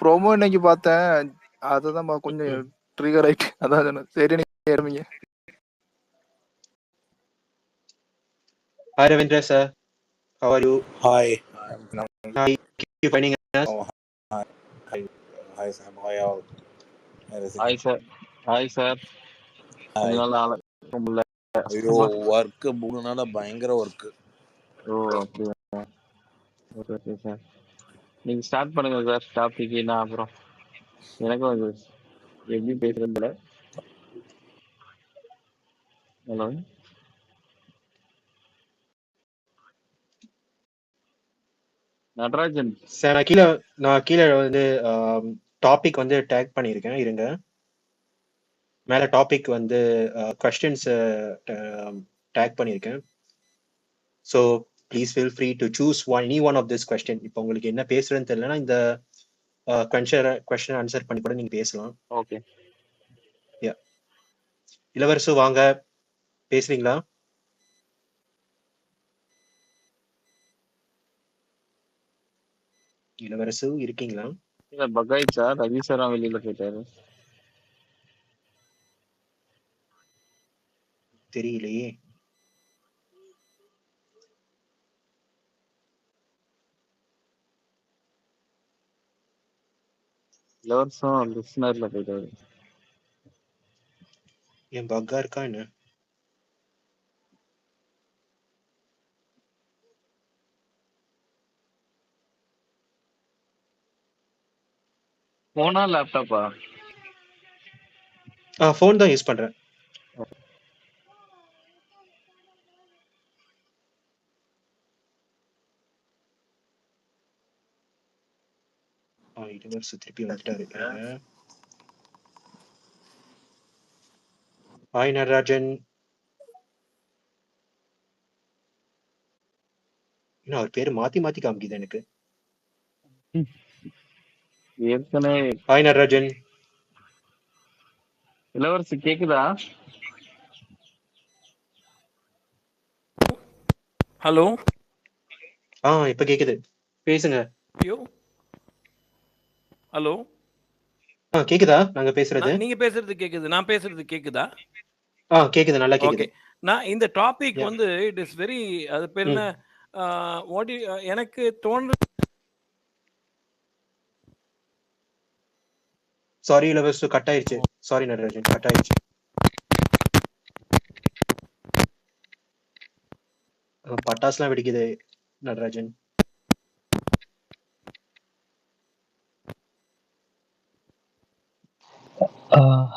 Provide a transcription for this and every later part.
Promo இன்னைக்கு பார்த்தேன். அதுதான் கொஞ்சம் ட்ரிகர் ஆயிட்டு. அதான் சொன்னேன். சரி நீங்க ஏறுவீங்க. Hi Ravindra sir, how are you? Hi. Hi, keep you finding us. Oh, hi Sam. Hi all. Hi sir. Hi sir. Hi. முடியல. ஐயோ ஒர்க் 3 நாளா பயங்கர ஒர்க். ஓ அப்படியா. Okay okay sir. நீங்க ஸ்டார்ட் பண்ணுங்க சார். டாபிக் நான் அப்புறம் எனக்கும் அது எப்படி பேசுறதுல. ஹலோ நடராஜன் சார் நான் கீழே வந்து டாபிக் வந்து டேக் பண்ணியிருக்கேன். இருங்க, மேலே டாபிக் வந்து கொஸ்டின்ஸ் டேக் பண்ணியிருக்கேன். So please feel free to choose any one of this question. இப்போ உங்களுக்கு என்ன பேசுறதுன்னு தெரியலனா இந்த கொஸ்டின் ஆன்சர் பண்ணி கூட நீங்க பேசலாம். ஓகே. யா, இளவரசு வாங்க, பேசுறீங்களா? இளவரசு இருக்கீங்களா? இல்ல பகாயிச்சா ரவி சாரா வெளியில போயிட்டாரு. தெரியலையே. இளவரசம் லிஸ்னர்ல போயிட்டாரு. என் பக்கா இருக்கா என்ன? போனா லேப்டாப்பா? ஃபோன் தான் யூஸ் பண்றேன். இளவரசு திருப்பி வந்துட்டாரு. ஹாய் நடராஜன். இன்னும் அவர் பேரு மாத்தி மாத்தி காமிக்குது எனக்கு. ஏற்கனவே ஹாய் நடராஜன். இளவரசு கேக்குதா? ஹலோ. இப்ப கேக்குது, பேசுங்க. ஹலோ. கேக்குதா நாங்க பேசுறது? நீங்க பேசுறது கேக்குது, நான் பேசுறது கேக்குதா? கேக்குது, நல்லா கேக்குது. நான் இந்த டாபிக் வந்து இட் இஸ் வெரி, அது பேர் என்ன, எனக்கு தோன்ற. சாரி இளவரசு, கட் ஆயிடுச்சு. சாரி நடராஜன், கட் ஆயிடுச்சு. பட்டாசுலாம் வெடிக்குது Natarajan.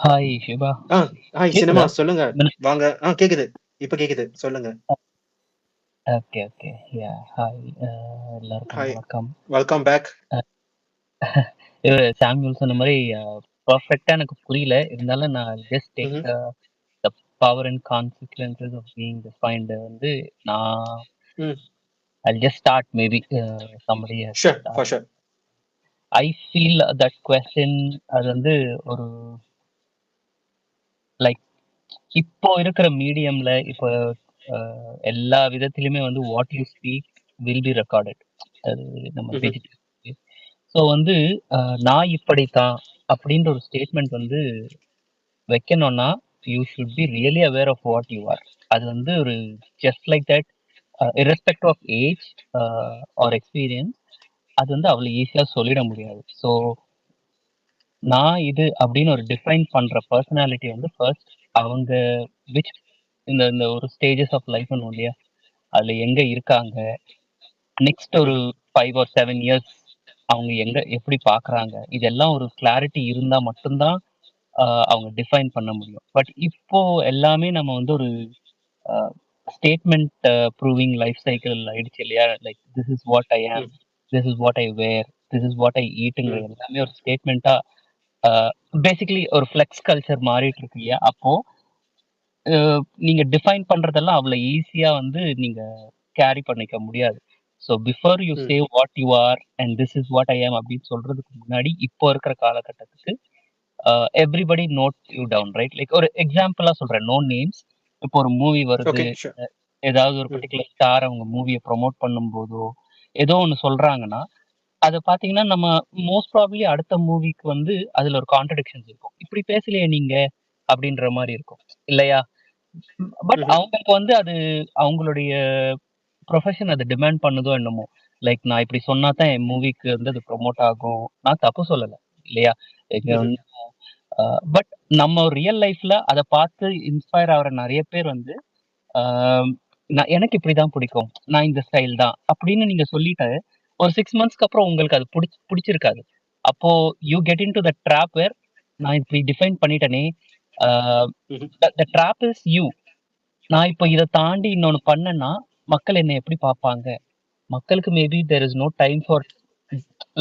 Hi Siva. Hi cinema, சொல்லுங்க வாங்க. கேக்குது, இப்ப கேக்குது, சொல்லுங்க. Okay okay. யா ஹாய் எல்லாருக்கும் வணக்கம். Welcome back. சாமுவல் சொன்ன மாதிரி பர்ஃபெக்ட்டா எனக்கு புரியல, இருந்தாலும் நான் just take the power and consequences of being defined வந்து நான் I'll just start maybe somebody has sure for sure. I feel that question அது வந்து ஒரு லைக் இப்போ இருக்கிற மீடியம்ல இப்போ எல்லா விதத்திலுமே வந்து what you speak will be recorded. அது நம்ம டிஜிட்டல். ஸோ வந்து நான் இப்படித்தான் அப்படின்ற ஒரு ஸ்டேட்மெண்ட் வந்து வைக்கணும்னா you should be really aware of what you are. அது வந்து ஒரு just like that irrespective of age or experience அது வந்து அவ்வளோ ஈஸியாக சொல்லிட முடியாது. ஸோ நான் இது அப்படின்னு ஒரு டிஃபைன் பண்ற பர்சனாலிட்டி வந்து ஃபர்ஸ்ட் அவங்க விச் இந்த ஒரு ஸ்டேஜஸ் ஆஃப் லைஃப் இல்லையா, அதுல எங்க இருக்காங்க, நெக்ஸ்ட் ஒரு 5 or 7 years அவங்க எங்க எப்படி பாக்குறாங்க, இதெல்லாம் ஒரு கிளாரிட்டி இருந்தா மட்டும்தான் அவங்க டிஃபைன் பண்ண முடியும். பட் இப்போ எல்லாமே நம்ம வந்து ஒரு ஸ்டேட்மெண்ட் ப்ரூவிங் லைஃப் சைக்கிள் ஆயிடுச்சு இல்லையா. Like this is what I am, this is what I wear, this is what I ஈட்டுங்கிற எல்லாமே ஒரு ஸ்டேட்மெண்ட்டா பேசிக்கலி ஒரு ஃப்ளெக்ஸ் கல்ச்சர் மாறிட்டு இருக்கு இல்லையா. அப்போ நீங்க டிஃபைன் பண்றதெல்லாம் அவ்வளவு ஈஸியா வந்து நீங்க கேரி பண்ணிக்க முடியாது. So before you say what you are and this is what I am அப்படின்னு சொல்றதுக்கு முன்னாடி இப்போ இருக்கிற காலகட்டத்துக்கு everybody note you down, right? Like ஒரு எக்ஸாம்பிளா சொல்றேன், நோ நேம்ஸ். இப்போ ஒரு மூவி வருது, ஏதாவது ஒரு பர்டிகுலர் ஸ்டார் அவங்க மூவியை ப்ரொமோட் பண்ணும் போதோ ஏதோ ஒன்று சொல்றாங்கன்னா அத பாத்தீங்கன்னா நம்ம மோஸ்ட் ப்ராபப்லி அடுத்த மூவிக்கு வந்து அதுல ஒரு கான்ட்ரடிக்ஷன்ஸ் இருக்கும். இப்படி பேசலையே நீங்க அப்படின்ற மாதிரி இருக்கும் இல்லையா? பட் ம்ஹ்ம். அவங்களுக்கு வந்து அது அவங்களுடைய ப்ரொஃபஷன் அது டிமாண்ட் பண்ணுதோ என்னமோ. லைக் நான் இப்படி சொன்னா தான் என் மூவிக்கு வந்து அது ப்ரொமோட் ஆகும். நான் தப்பு சொல்லல இல்லையா? இங்க ம்ஹ்ம். வந்து பட் நம்ம ரியல் லைஃப்ல அத பார்த்து இன்ஸ்பயர் ஆகுற நெறைய பேர் வந்து ஆம், எனக்கு இப்படிதான் பிடிக்கும். நான் இந்த ஸ்டைல் தான் அப்படின்னு நீங்க சொல்லிட்டு ஒரு 6 மந்த்ஸ்க்கு அப்புறம் உங்களுக்கு அது பிடிச்சிருக்காது. அப்போ you get into the trap where நான் இப்படி டிஃபைன் பண்ணிட்டேனே ம்ஹ்ம். The trap is you. நான் இப்போ இத தாண்டி இன்னொன்னு பண்ணேன்னா மக்கள் என்னை எப்படி பார்ப்பாங்க? மக்களுக்கு maybe there is no time for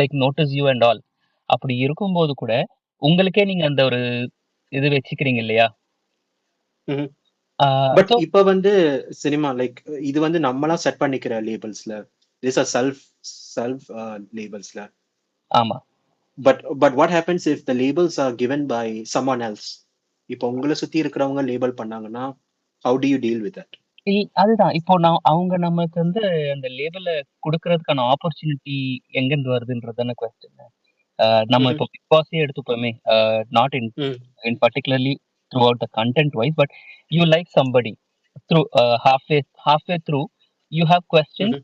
like notice you and all. அப்படி இருக்கும்போது கூட உங்களுக்கே நீங்க அந்த ஒரு இது வச்சுக்கிறீங்க இல்லையா? ம்ஹ்ம். பட் ஸோ இப்ப வந்து சினிமா லைக் இது வந்து நம்மளா செட் பண்ணிக்கிற லேபிள்ஸ்ல திஸ் ஆர் செல்ஃப் செல்ஃப் லேபிள்ஸ்ல. ஆமா. But what happens if the labels are given by someone else? இப்போ உங்களை சுத்தி இருக்கிறவங்க லேபிள் பண்ணாங்கன்னா how do you deal with that? அதுதான் இப்போ அவங்க நமக்கு வந்து அந்த லேபிள குடுக்கறதுக்கான ஆப்பர்ச்சுனிட்டி எங்கிருந்து வருதுன்றதுதானே கொஸ்டின். நம்ம இப்போ பிக் பாஸே எடுத்துப்போமே, not in particularly throughout the content wise, but you like somebody through halfway through you have question.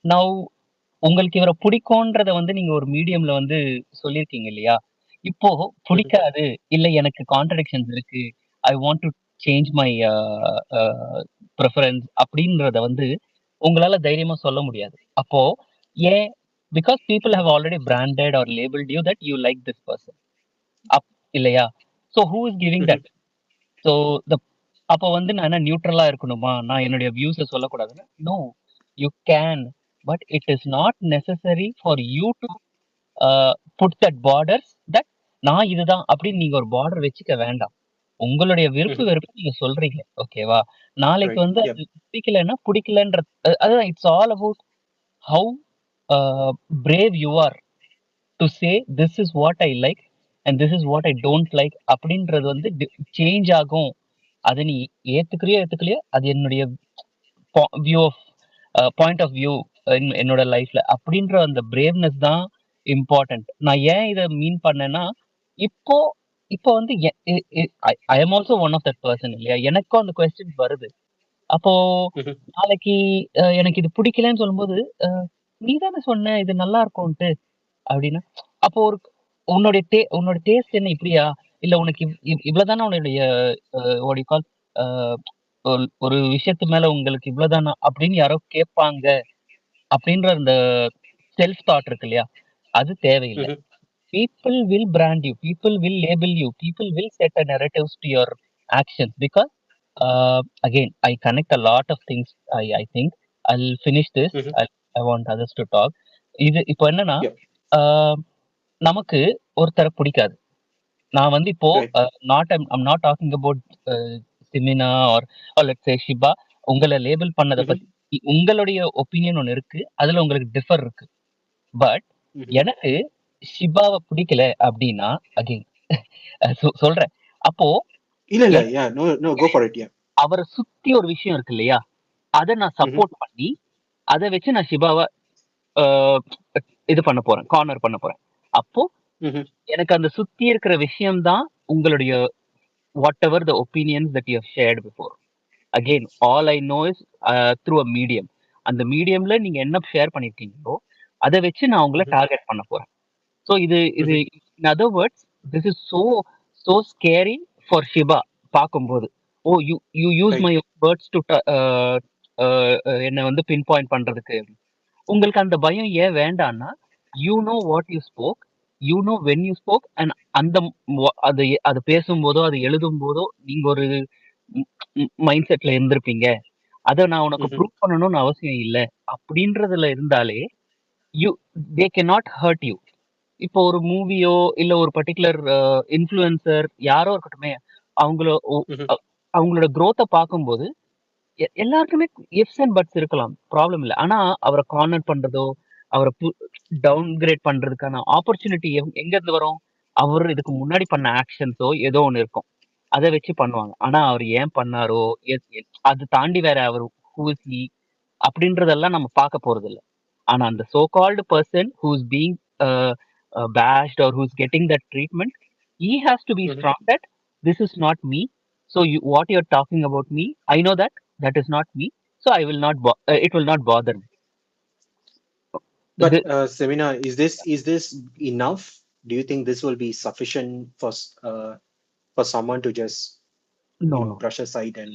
Now உங்களுக்கு இவரை பிடிக்கும்ன்றத வந்து நீங்க ஒரு மீடியம்ல வந்து சொல்லியிருக்கீங்க இல்லையா? இப்போ பிடிக்காது இல்ல எனக்கு கான்ட்ரடிக்ஷன்ஸ் இருக்கு, I want to change my preference அப்படின்றத வந்து உங்களால தைரியமா சொல்ல முடியாது. அப்போ ஏன்? Because people have already branded or labelled you that you like this person up இல்லையா? So who is giving that? So அப்போ வந்து நான் என்ன நியூட்ரலா இருக்கணுமா? நான் என்னுடைய வியூஸை சொல்லக்கூடாதுன்னு? No, you can. But it is not necessary for you to put that borders that நான் இதுதான் அப்படின்னு நீங்க ஒரு பார்டர் வச்சுக்க வேண்டாம். உங்களுடைய விருப்பு வெறுப்பு நீங்க சொல்றீங்க ஓகேவா? நாளைக்கு Right. வந்து Yep. அது பிடிக்கலன்னா பிடிக்கலன்ற அதுதான் it's all about how brave you are to say this is what I like and this is what I don't like அப்படின்றது வந்து சேஞ்ச் ஆகும். அதை நீ ஏத்துக்கலையோ அது என்னுடைய view of point of view என்னோட லைஃப்ல அப்படின்ற அந்த பிரேவ்னஸ் தான் இம்பார்ட்டன்ட். நான் ஏன் இதை மீன் பண்ணேன்னா இப்போ இப்போ வந்து I am also one of that person இல்லையா? எனக்கும் அந்த கொஸ்டின் வருது. அப்போ நாளைக்கு எனக்கு இது பிடிக்கலன்னு சொல்லும்போது நீ தானே சொன்ன இது நல்லா இருக்கும்ட்டு அப்படின்னா, அப்போ ஒரு உன்னோட டேஸ்ட் என்ன இப்படியா? இல்ல உனக்கு இவ்வளவுதானா உன்னுடைய what you call, ஒரு விஷயத்து மேல உங்களுக்கு இவ்வளவுதானா அப்படின்னு யாரோ கேட்பாங்க அப்படின்ற அந்த செல்ஃப் தாட் இருக்கு இல்லையா? அது தேவையில்லை. People will brand you, people will label you, people will set a narratives to your actions because again I connect a lot of things. I think I'll finish this. I want others to talk. இது இப்போ என்னன்னா Yep. நமக்கு ஒருத்தரை பிடிக்காது. நான் வந்து இப்போ Right. I'm not talking about சிமினா or let's say ஷிபா. உங்களை லேபிள் பண்ணதை பத்தி உங்களுடைய ஒப்பீனியன் ஒன்று இருக்கு, அதுல உங்களுக்கு டிஃபர் இருக்கு. பட் எனக்கு ஷிபாவை பிடிக்கல அப்படின்னா அகைன் சொல்றேன். அப்போ இல்ல no go for it. Yeah. அவரை சுத்தி ஒரு விஷயம் இருக்கு இல்லையா? அதை நான் சப்போர்ட் பண்ணி அதை வச்சு நான் ஷிபாவை இது பண்ண போறேன், கார்னர் பண்ண போறேன். அப்போ எனக்கு அந்த சுத்தி இருக்கிற விஷயம் தான் உங்களுடைய whatever the opinions that you have shared before. Again, all I know is through a medium. அந்த மீடியம்ல நீங்க என்ன ஷேர் பண்ணிருக்கீங்களோ அதை வச்சு நான் உங்களை டார்கெட் பண்ண போறேன். ஸோ இது in other words, this is so scary for Shiba பார்க்கும்போது. ஓ you use my words to என்னை வந்து பின் பாயிண்ட் பண்றதுக்கு. உங்களுக்கு அந்த பயம் ஏன் வேண்டாம்னா, you know what you spoke, you know when you spoke, and அந்த அது பேசும்போதோ அது எழுதும் போதோ நீங்க ஒரு மைண்ட் செட்ல இருந்திருப்பீங்க. அதை நான் உனக்கு ப்ரூவ் பண்ணணும்னு அவசியம் இல்லை அப்படின்றதுல இருந்தாலே they cannot hurt you. இப்போ ஒரு மூவியோ இல்ல ஒரு பர்டிகுலர் இன்ஃப்ளூயன்சர் யாரோ இருக்கட்டுமே, அவங்களோட growth பார்க்கும்போது எல்லாருக்குமே எஃப்ஸ் அண்ட் பட்ஸ் இருக்கலாம், ப்ராப்ளம் இல்லை. ஆனா அவரை கார்னர் பண்றதோ அவரை டவுன் கிரேட் பண்றதுக்கான ஆப்பர்ச்சுனிட்டி எங்க இருந்து வரும்? அவர் இதுக்கு முன்னாடி பண்ண ஆக்ஷன்ஸோ ஏதோ ஒண்ணு இருக்கும், அதை வச்சு பண்ணுவாங்க. ஆனா அவர் ஏன் பண்ணாரோ அது தாண்டி வேற அவர் ஹூ இஸ் ஹி அப்படின்றதெல்லாம் நம்ம பார்க்க போறது இல்லை. ஆனா அந்த so called person who's being bashed or who's getting that treatment, he has to be strong that this is not me. So what you're talking about me, I know that that is not me. So I will not it will not bother me. But Semina, is this enough? Do you think this will be sufficient for someone to just No, brush aside and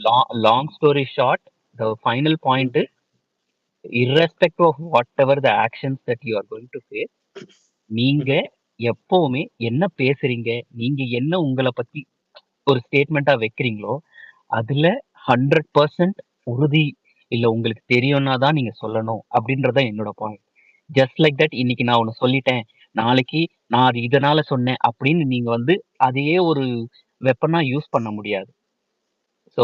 long story short, the final point is, irrespective of whatever the actions that you are going to face, நீங்க எப்பவுமே என்ன பேசுறீங்க, நீங்க என்ன உங்களை பத்தி ஒரு ஸ்டேட்மெண்டா வைக்கிறீங்களோ அதுல 100% உறுதி இல்ல உங்களுக்கு தெரியும்னா தான் நீங்க சொல்லணும் அப்படின்றத என்னோட பாயிண்ட். ஜஸ்ட் லைக் தட் இன்னைக்கு நான் ஒன்னு சொல்லிட்டேன், நாளைக்கு நான் அது இதனால சொன்னேன் அப்படின்னு நீங்க வந்து அதையே ஒரு வெப்பனா யூஸ் பண்ண முடியாது. So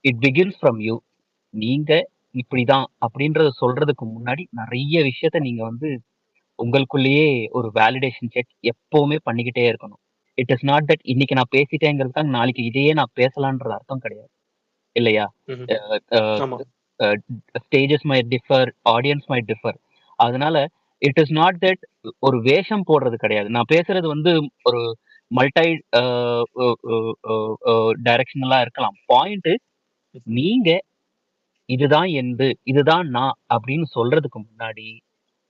it begins from you. நீங்க இப்படிதான் அப்படின்றத சொல்றதுக்கு முன்னாடி நிறைய விஷயத்த நீங்க வந்து உங்களுக்குள்ளேயே ஒரு வேலிடேஷன் செக் எப்பவுமே பண்ணிக்கிட்டே இருக்கணும். இட் இஸ் நாட் தட் இன்னைக்கு நான் பேசிட்டேங்கிறதுக்காக நாளைக்கு இதையே நான் பேசலான்றது அர்த்தம் கிடையாது இல்லையா? Stages my differ, audience my differ. அதனால இட் இஸ் நாட் தட் ஒரு வேஷம் போடுறது கிடையாது. நான் பேசுறது வந்து ஒரு மல்டி டைரக்ஷனலா இருக்கலாம். பாயிண்ட் நீங்க இதுதான் எந்து, இதுதான் நான் அப்படின்னு சொல்றதுக்கு முன்னாடி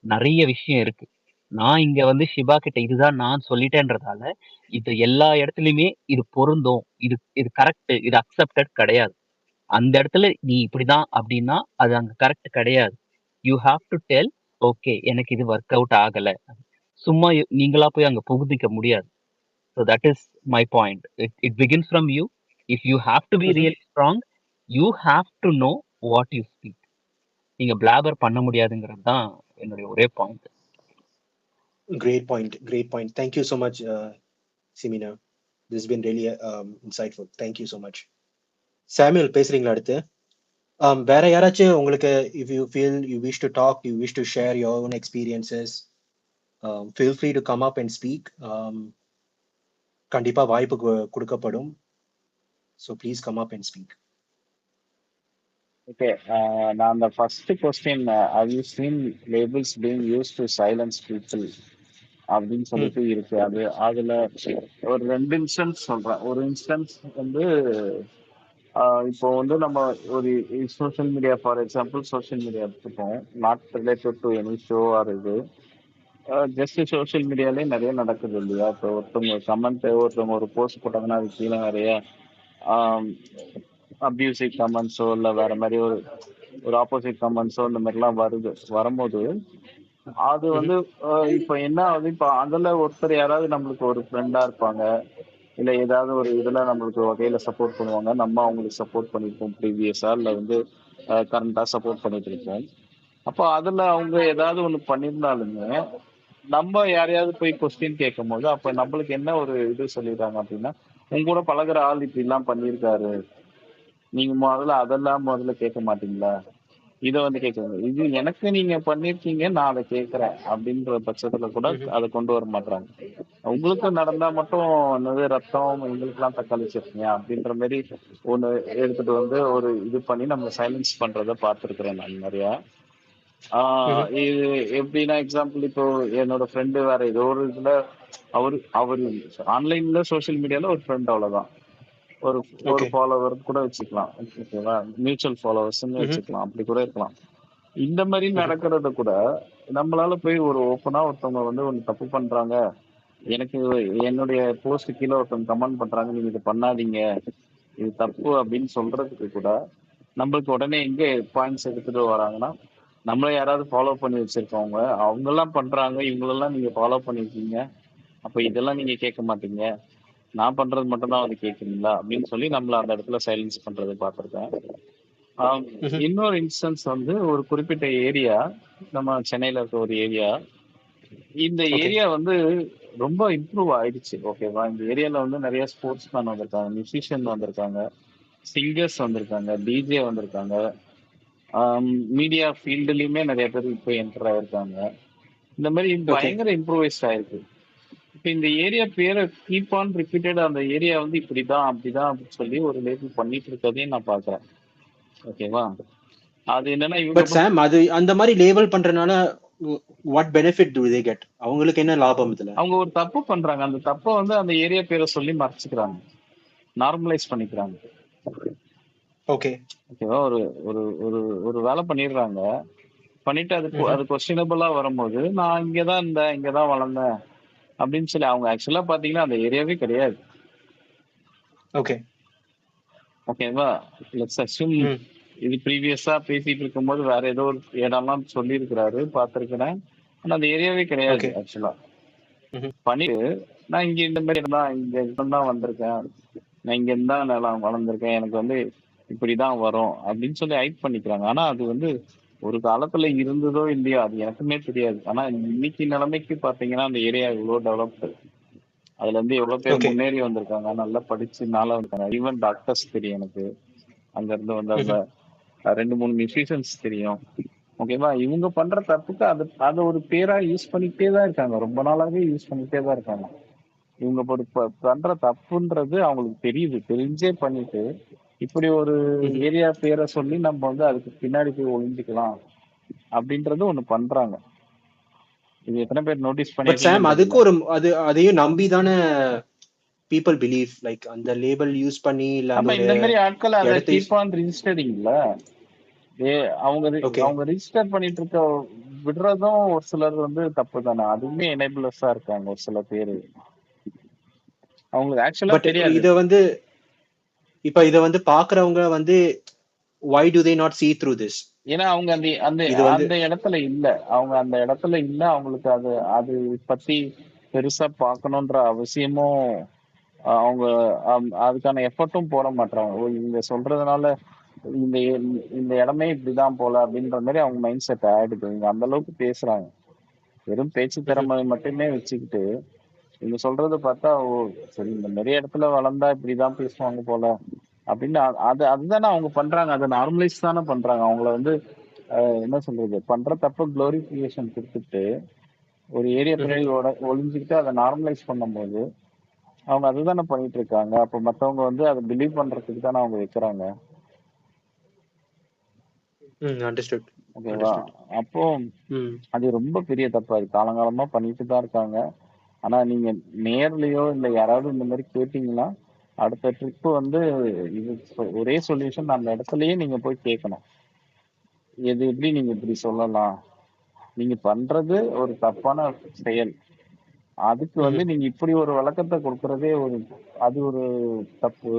நிறைய விஷயம் இருக்கு. நான் இங்க வந்து ஷிபா கிட்ட இதுதான் நான் சொல்லிட்டேன்றதால இது எல்லா இடத்துலயுமே இது பொருந்தும், இது கரெக்ட், இது அக்செப்டட் கிடையாது. அந்த இடத்துல நீ இப்படிதான் அப்படின்னா அது அங்க கரெக்ட் கிடையாது. You have to tell, okay எனக்கு இது ஒர்க் அவுட் ஆகல. சும்மா நீங்களா போய் அங்க புகுதிக்க முடியாது. So that is my point. It begins from you. If you have to be really strong, you have to know what you speak. நீங்க பிளாபர் பண்ண முடியாதுங்கிறது தான் என்னுடைய ஒரே point. Great point. Thank you so much, Semina. This has been really insightful. Thank you so much. Samuel, பேசுறீங்களா அடுத்து? வேற யாராச்சும் உங்களுக்கு, if you feel you wish to talk, you wish to share your own experiences, feel free to come up and speak. கண்டிப்பா வாய்ப்பு கொடுக்கப்படும். So please come up and speak. Okay, நான் அந்த first question, have you seen labels being used to silence people அப்படின்னு சொல்லிட்டு இருக்கு. அதுல ஒரு 2 இன்ஸ்டன்ஸ் சொல்றேன். ஒரு இன்ஸ்டன்ஸ் வந்து இப்போ வந்து நம்ம ஒரு social media, for example social media எடுத்துப்போம், not related to any show or இது, ஜஸ்ட் சோஷியல் மீடியாலே நிறைய நடக்குது இல்லையா? இப்போ ஒருத்தவங்க கமெண்ட், ஒருத்தவங்க ஒரு போஸ்ட் போட்டாங்கன்னா அது கீழே நிறைய அப்யூசிவ் கமெண்ட்ஸோ இல்லை வேற மாதிரி ஒரு ஆப்போசிட் கமெண்ட்ஸோ இந்த மாதிரிலாம் வரும்போது அது வந்து இப்போ என்ன ஆகுது, இப்போ அதில் ஒருத்தர் யாராவது நம்மளுக்கு ஒரு ஃப்ரெண்டாக இருப்பாங்க, இல்லை ஏதாவது ஒரு இதில் நம்மளுக்கு வகையில் சப்போர்ட் பண்ணுவாங்க, நம்ம அவங்களுக்கு சப்போர்ட் பண்ணியிருப்போம் ப்ரீவியஸாக, இல்லை வந்து கரண்டாக சப்போர்ட் பண்ணிட்டு இருப்போம். அப்போ அதில் அவங்க ஏதாவது ஒன்று பண்ணியிருந்தாலுமே நம்ம யாரையாவது போய் கொஸ்டின் கேட்கும் போது அப்போ நம்மளுக்கு என்ன ஒரு இது சொல்லிடுறாங்க அப்படின்னா, உங்க கூட பழகுற ஆள் இப்படிலாம் பண்ணியிருக்காரு, நீங்க முதல்ல கேட்க மாட்டீங்களா, இதை வந்து கேட்குறது, இது எனக்கு நீங்க பண்ணிருக்கீங்க நான் அதை கேட்கறேன் அப்படின்ற பட்சத்துல கூட அதை கொண்டு வர மாட்டாங்க. உங்களுக்கு நடந்தா மட்டும் என்னது ரத்தம், எங்களுக்குலாம் தக்காளி சட்னியா அப்படின்ற மாதிரி ஒண்ணு எடுத்துட்டு வந்து ஒரு இது பண்ணி நம்ம சைலன்ஸ் பண்றதை பார்த்துருக்கிறேன் நான் நிறையா. இது எப்படின்னா, எக்ஸாம்பிள் இப்போ என்னோட ஃப்ரெண்டு வேற ஏதோ ஒரு இதுல அவரு ஆன்லைன்ல சோசியல் மீடியால ஒரு ஃப்ரெண்ட், அவ்வளவுதான், ஒரு ஃபாலோவர் கூட வச்சுக்கலாம், ஓகேவா, மியூச்சுவல் ஃபாலோவர்ஸ்ன்னு வச்சுக்கலாம், அப்படி கூட இருக்கலாம். இந்த மாதிரி நடக்கிறத கூட நம்மளால போய் ஒரு ஓப்பனா ஒருத்தவங்க வந்து ஒன்று தப்பு பண்றாங்க, எனக்கு என்னுடைய போஸ்ட் கீழே ஒருத்தவங்க கமெண்ட் பண்றாங்க, நீங்க இது பண்ணாதீங்க, இது தப்பு அப்படின்னு சொல்றதுக்கு கூட நம்மளுக்கு உடனே எங்க பாயிண்ட்ஸ் எடுத்துட்டு வராங்கன்னா, நம்மள யாராவது ஃபாலோ பண்ணி வச்சிருக்கவங்க அவங்க எல்லாம் பண்றாங்க, இவங்களெல்லாம் நீங்க ஃபாலோ பண்ணிருக்கீங்க, அப்ப இதெல்லாம் நீங்க கேட்க மாட்டீங்க, நான் பண்றது மட்டும் தான் வந்து கேட்குறீங்களா அப்படின்னு சொல்லி நம்மள அந்த இடத்துல சைலன்ஸ் பண்றது பார்த்துருக்கேன். இன்னொரு இன்ஸ்டன்ஸ் வந்து ஒரு குறிப்பிட்ட ஏரியா, நம்ம சென்னையில இருக்க ஒரு ஏரியா, இந்த ஏரியா வந்து ரொம்ப இம்ப்ரூவ் ஆயிடுச்சு, ஓகேவா. இந்த ஏரியால வந்து நிறைய ஸ்போர்ட்ஸ் மேன் வந்திருக்காங்க, மியூசிஷியன் வந்திருக்காங்க, சிங்கர்ஸ் வந்திருக்காங்க, டிஜே வந்திருக்காங்க, மீடியா ஃபீல்டுலயுமே நிறைய பேர் இப்போ என்டர் ஆயிருக்காங்க. இந்த மாதிரி பயங்கர இம்ப்ரூவைஸ்ட் ஆயிருக்கு. இப்ப இந்த ஏரியா பேரை கீப் ஆன் ரிப்பீட்டட், அந்த ஏரியா வந்து இப்படிதான் அப்படிதான் அப்படின்னு சொல்லி ஒரு லேபிள் பண்ணிட்டு இருக்கதையும் நான் பாக்குறேன், ஓகேவா. அது என்னன்னா பட் சாம், அது அந்த மாதிரி லேபிள் பண்றதுனால what benefit to they get? அவங்களுக்கு என்ன லாபம் இதுல? அவங்க ஒரு தப்பு பண்றாங்க, அந்த தப்பை வந்து அந்த ஏரியா பேரை சொல்லி மறைச்சுக்கிறாங்க, நார்மலைஸ் பண்ணிக்கிறாங்க. ஓகே ஓகேவா? ஒரு ஒரு ஒரு ஒரு வேலை பண்ணிடுறாங்க, பண்ணிட்டு அது கொஸ்டினபிளா வரும்போது நான் இங்கதான் இருந்தேன், இங்கதான் வளர்ந்தேன் அப்படின்னு சொல்லி அவங்க ஆக்சுவலா பாத்தீங்கன்னா அந்த ஏரியாவே கிடையாது. ஓகே ஓகேவா? லெட்ஸ் அஸ்யூம் இது ப்ரீவியஸா பேசிட்டு இருக்கும்போது வேற ஏதோ ஒரு இடம்லாம் சொல்லி இருக்கிறாரு, பார்த்திருக்கிறேன். ஆனா அந்த ஏரியாவே கிடையாது ஓகே ஆக்சுவலா. பண்ணிட்டு நான் இங்க இந்த மாதிரி தான் வந்திருக்கேன், நான் இங்க இருந்தா நல்லா வளர்ந்துருக்கேன், எனக்கு வந்து இப்படிதான் வரும் அப்படின்னு சொல்லி ஹைட் பண்ணிக்கிறாங்க. ஆனா அது வந்து ஒரு காலத்துல இருந்ததோ இல்லையோ அது எனக்குமே தெரியாது. ஆனா இன்னைக்கு நிலைமைக்கு பாத்தீங்கன்னா அந்த ஏரியா இவ்வளவு டெவலப்டு, அதுல இருந்து எவ்வளவு பேர் ஓகே முன்னேறி வந்திருக்காங்க, நல்லா படிச்சு மேல வந்திருக்காங்க. ஈவன் டாக்டர்ஸ் தெரியும் எனக்கு, அங்க இருந்து வந்த 2-3 மியூசிஷியன்ஸ் தெரியும். ஓகேவா? இவங்க பண்ற தப்புக்கு அது ஒரு பேரா யூஸ் பண்ணிக்கிட்டே தான் இருக்காங்க, ரொம்ப நாளாவே யூஸ் பண்ணிக்கிட்டே தான் இருக்காங்க. இவங்க பண்ற தப்புன்றது அவங்களுக்கு தெரியுது, தெரிஞ்சே பண்ணிட்டு இப்படி ஒரு ஏரியா பேரை சொல்லி நம்ம வந்து அதுக்கு பின்னாடி போய் ஒளிஞ்சுக்கலாம் அப்படின்றது ஒண்ணு பண்றாங்க. இது எத்தனை பேர் நோட்டீஸ் பட் சாம் பண்ணிருக்கீங்கன்னு அதுக்கு தெரியல. ஒரு அதையும் நம்பி தானே பீப்புள் பிலீவ், லைக் அந்த லேபிள் யூஸ் பண்ணி இல்ல அந்த ஆமா, ஒரு இந்த மாதிரி ஆட்கள் அதை இடத்தை கீப் ஆன் ரிஜிஸ்டரிங்ல ஓகே அவங்க ரிஜிஸ்டர் பண்ணிட்டு இருக்க விடுறதும் ஒரு சிலர் வந்து தப்பு தானே, அதுவுமே எனேபிளர்ஸா இருக்காங்க ஒரு சில பேரு, அவங்களுக்கு ஆக்சுவலா பட் தெரியாது. இத வந்து பாக்குறவங்க வந்து why do they not see through this? ஏன்னா அவங்க அந்த அந்த இது வந்து அந்த இடத்துல இல்ல, அவங்க அந்த இடத்துல இல்ல, அவங்களுக்கு அது பத்தி பெருசா பார்க்கணுன்ற அவசியமும் அவங்க அதுக்கான எஃபர்ட்டும் போட மாட்டாங்க. இவங்க சொல்றதுனால இந்த இந்த இடமே இப்படிதான் போல அப்படின்ற மாதிரி அவங்க மைண்ட் செட் ஆயிடுது. இவங்க அந்த அளவுக்கு பேசுறாங்க, வெறும் பேச்சு திறமை மட்டுமே வச்சுக்கிட்டு இவங்க சொல்றத பார்த்தா ஓ சரி இந்த நிறைய இடத்துல வளர்ந்தா இப்படிதான் பேசுவாங்க போல அப்படின்னு அதுதானே அவங்க பண்றாங்க, அதை நார்மலைஸ் தானே பண்றாங்க. அவங்கள வந்து என்ன சொல்றது, பண்ற தப்பு குளோரிபிகேஷன் கொடுத்துட்டு ஒரு ஏரியா பின்னாடி ஒளிஞ்சுக்கிட்டு அதை நார்மலைஸ் பண்ணும்போது அவங்க அதுதானே பண்ணிட்டு இருக்காங்க. அப்ப மத்தவங்க வந்து அதை பிலீவ் பண்றதுக்கு தானே அவங்க வைக்கிறாங்க. அண்டர்ஸ்டுட் ஓகேவா? அப்போ அது ரொம்ப பெரிய தப்பு, அது காலங்காலமா பண்ணிட்டு தான் இருக்காங்க. ஆனா நீங்க நேர்லயோ இல்ல யாராவது இந்த மாதிரி கேட்டீங்கன்னா அடுத்த ட்ரிப் வந்து இது ஒரே சொல்யூஷன், அந்த இடத்துலயே நீங்க போய் கேட்கணும், எது எப்படி நீங்க இப்படி சொல்லலாம், நீங்க பண்றது ஒரு தப்பான செயல், அதுக்கு வந்து நீங்க இப்படி ஒரு விளக்கத்தை கொடுக்கறதே அது ஒரு தப்பு,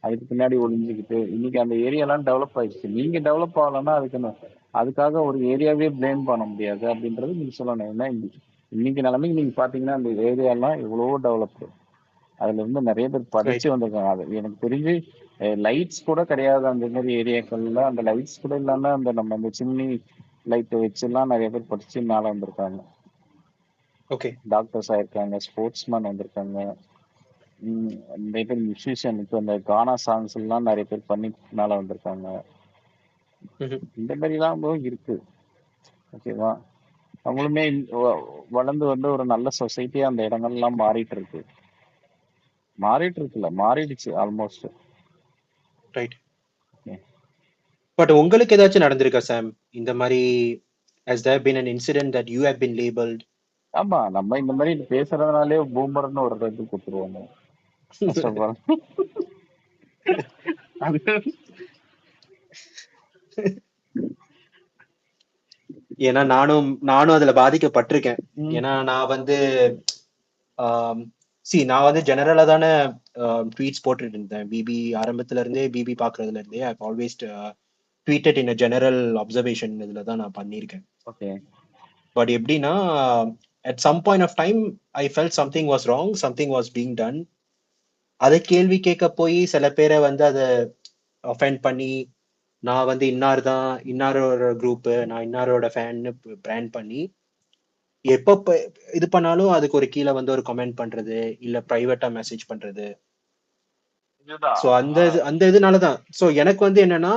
அதுக்கு பின்னாடி ஒளிஞ்சுக்கிட்டு இன்னைக்கு அந்த ஏரியாலாம் டெவலப் ஆயிடுச்சு, நீங்க டெவலப் ஆகலன்னா அதுக்காக ஒரு ஏரியாவே பிளேம் பண்ண முடியாது அப்படின்றது நீங்க சொல்லணும். ஏன்னா இன்னைக்கு நிலைமைக்கு நீங்க பாத்தீங்கன்னா அந்த ஏரியாலாம் எவ்வளவோ டெவலப்டு, அதுல இருந்து நிறைய பேர் படிச்சு வந்திருக்காங்க. அது எனக்கு தெரிஞ்சு லைட்ஸ் கூட கிடையாது அந்த மாதிரி ஏரியாக்கள்ல, அந்த லைட்ஸ் கூட இல்லாம நம்ம அந்த சிம்னி லைட் வச்சுலாம் நிறைய பேர் படிச்சு மேல வந்திருக்காங்க. ஓகே டாக்டர்ஸ் ஆயிருக்காங்க, ஸ்போர்ட்ஸ்மேன் வந்திருக்காங்க, நிறைய பேர் மியூசிஷியன், இப்போ இந்த கானா சாங்ஸ் எல்லாம் நிறைய பேர் பண்ணி மேல வந்திருக்காங்க. இந்த மாதிரி எல்லாம் இருக்கு. ஓகேவா? அவங்களுமே வளர்ந்து வந்து ஒரு நல்ல சொசைட்டியா அந்த இடங்கள்லாம் மாறிட்டு இருக்குல்ல, மாறிடுச்சு ஆல்மோஸ்ட். ரைட். பட் உங்களுக்கு ஏதாச்சும் நடந்திருக்கா சாம் இந்த மாதிரி? has there been an incident that you have been labeled? ஆமா, நம்ம இந்த மாதிரி பேசுறதுனாலே பூமர்னு ஒரு இது கொடுத்துருவாங்க. ஏன்னா நானும் அதுல பாதிக்கப்பட்டிருக்கேன். ஏன்னா நான் வந்து நான் வந்து ஜெனரலா தானே ட்வீட்ஸ் போட்டுட்டு இருந்தேன். பிபி ஆரம்பத்துல இருந்தே, பிபி பாக்குறதுல இருந்தே I always tweeted in general observation இதுல தான் நான் பண்ணியிருக்கேன். பட் எப்படின்னா at some point of time I felt something was wrong, something was being done. அதை கேள்வி கேட்க போய் சில பேரை வந்து அதை அஃபெண்ட் பண்ணி நான் வந்து இன்னாரோட குரூப்பு, நான் இன்னாரோட ஃபேன்னு பிராண்ட் பண்ணி எப்ப இது பண்ணாலும் அதுக்கு ஒரு கீழே வந்து ஒரு கமெண்ட் பண்றது இல்ல பிரைவேட்டா மெசேஜ் பண்றது. சோ அந்த இதனாலதான் எனக்கு வந்து என்னன்னா,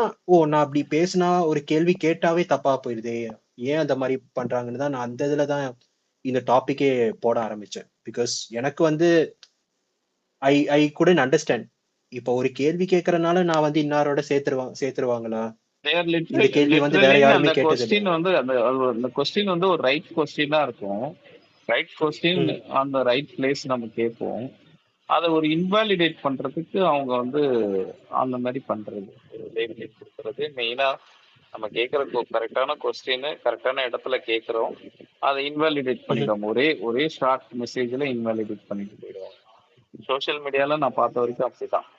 நான் அப்படி பேசினா ஒரு கேள்வி கேட்டாவே தப்பா போயிருதே, ஏன் அந்த மாதிரி பண்றாங்கன்னு தான் நான் அந்த இதுலதான் இந்த டாபிக்கே போட ஆரம்பிச்சேன். பிகாஸ் எனக்கு வந்து ஐ couldn't அண்டர்ஸ்டாண்ட். இப்போ ஒரு கேள்வி கேட்கறதுனால நான் வந்து இன்னாரோட சேர்த்துருவாங்களா, They are இந்த கேள்வி வந்து வேற literally யாருமே அந்த கேட்டது கொஸ்டின் இல்ல. வந்து அந்த கொஸ்டின் வந்து ஒரு ரைட் கொஸ்டினா இருக்கும். ரைட் கொஸ்டின் ம். அந்த ரைட் பிளேஸ் நம்ம கேட்போம். அதை ஒரு இன்வாலிடேட் பண்றதுக்கு அவங்க வந்து அந்த மாதிரி பண்றது, லேபிள் கொடுக்கறது. மெயினா நம்ம கேட்கற கரெக்டான கொஸ்டின் கரெக்டான இடத்துல கேட்கறோம், அதை இன்வாலிடேட் பண்ணிடுவோம். ஒரே ஷார்ட் மெசேஜ்ல இன்வாலிடேட் பண்ணிட்டு போயிடுவோம். சோஷியல் மீடியால நான் பார்த்த வரைக்கும் அப்படிதான்.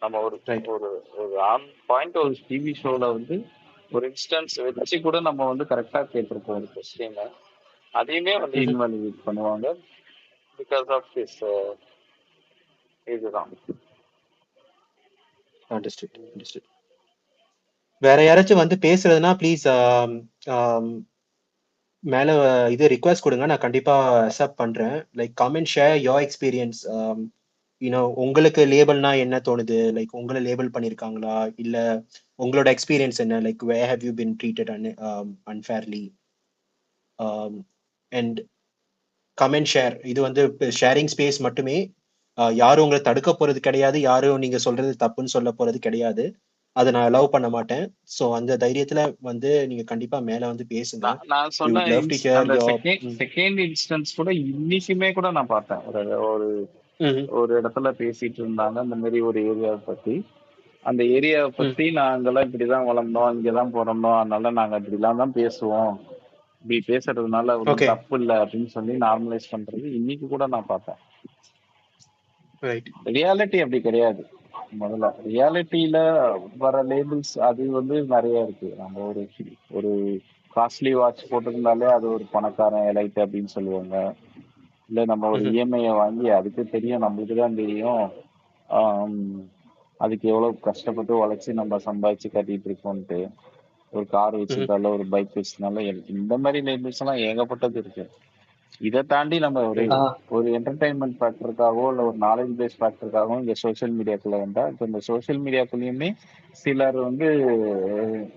நம்ம ஒரு ரைட். ஒரு ஒரு ஆன் பாயிண்ட் ஒரு டிவி ஷோல வந்து ஒரு இன்ஸ்டன்ஸ் வச்சு கூட நம்ம வந்து கரெக்டா கேட்டிருப்போம் ஒரு கொஸ்டின், அதையுமே வந்து இன்வாலிடேட் பண்ணுவாங்க பிகாஸ் ஆஃப் திஸ். இதுதான். அண்டர்ஸ்டுட். வேற யாராச்சும் வந்து பேசுறதுன்னா ப்ளீஸ் மேல இது ரிக்வெஸ்ட் கொடுங்க, நான் கண்டிப்பா அக்செப்ட் பண்றேன். Like comment, share your experience. உங்களுக்கு லேபிள்னா என்ன தோணுது? லைக் உங்களை லேபிள் பண்ணிருக்காங்களா, இல்ல உங்களோட எக்ஸ்பீரியன்ஸ் என்ன? Like where have you been treated unfairly? And comment, share. இது வந்து ஷேரிங் ஸ்பேஸ் மட்டுமே. யாரும் உங்களை தடுக்க போறது கிடையாது, யாரும் நீங்க சொல்றது தப்புன்னு சொல்ல போறது கிடையாது. அதை நான் அலோவ் பண்ண மாட்டேன். ஸோ அந்த தைரியத்துல வந்து நீங்க கண்டிப்பா மேல வந்து பேசுங்க. நான் சொன்ன அந்த செகண்ட் இன்ஸ்டன்ஸ் கூட இன்னைக்குமே கூட நான் பார்த்தேன். ஒரு இடத்துல பேசிட்டு இருந்தாங்க அந்த மாதிரி ஒரு ஏரியாவை பத்தி. அந்த ஏரியாவை பத்தி நாங்கெல்லாம் இப்படிதான் வளர்ந்தோம், இங்கதான் பிறந்தோம், அதனால நாங்க இப்படிலாம் தான் பேசுவோம், இப்படி பேசுறதுனால ஒன்றும் தப்பு இல்லை அப்படின்னு சொல்லி நார்மலைஸ் பண்றது இன்னைக்கு கூட நான் பார்த்தேன். ரியாலிட்டி அப்படி கிடையாது. முதல்ல ரியாலிட்டியில வர லேபிள்ஸ் அது வந்து நிறைய இருக்கு. நம்ம ஒரு காஸ்ட்லி வாட்ச் போட்டிருந்தாலே அது ஒரு பணக்காரன் எலைட் அப்படின்னு சொல்லுவாங்க. இல்ல நம்ம ஒரு இஎம்ஐயை வாங்கி அதுக்கு தெரியும், நம்மளுக்கு தான் தெரியும் அதுக்கு எவ்வளவு கஷ்டப்பட்டு உழைச்சி நம்ம சம்பாதிச்சு கட்டிட்டு இருக்கோம்ட்டு. ஒரு கார் வச்சிருந்தாலும் ஒரு பைக் வச்சிருந்தாலும் இந்த மாதிரி லேபிள்ஸ் எல்லாம் ஏகப்பட்டது இருக்கு. இதை தாண்டி நம்ம ஒரு என்டர்டைன்மெண்ட் ஃபேக்டருக்காகவோ இல்லை ஒரு நாலேஜ் பேஸ் ஃபேக்டருக்காகவும் இந்த சோசியல் மீடியாக்குள்ள வந்தா, இப்போ இந்த சோசியல் மீடியாக்குள்ளேயுமே சிலர் வந்து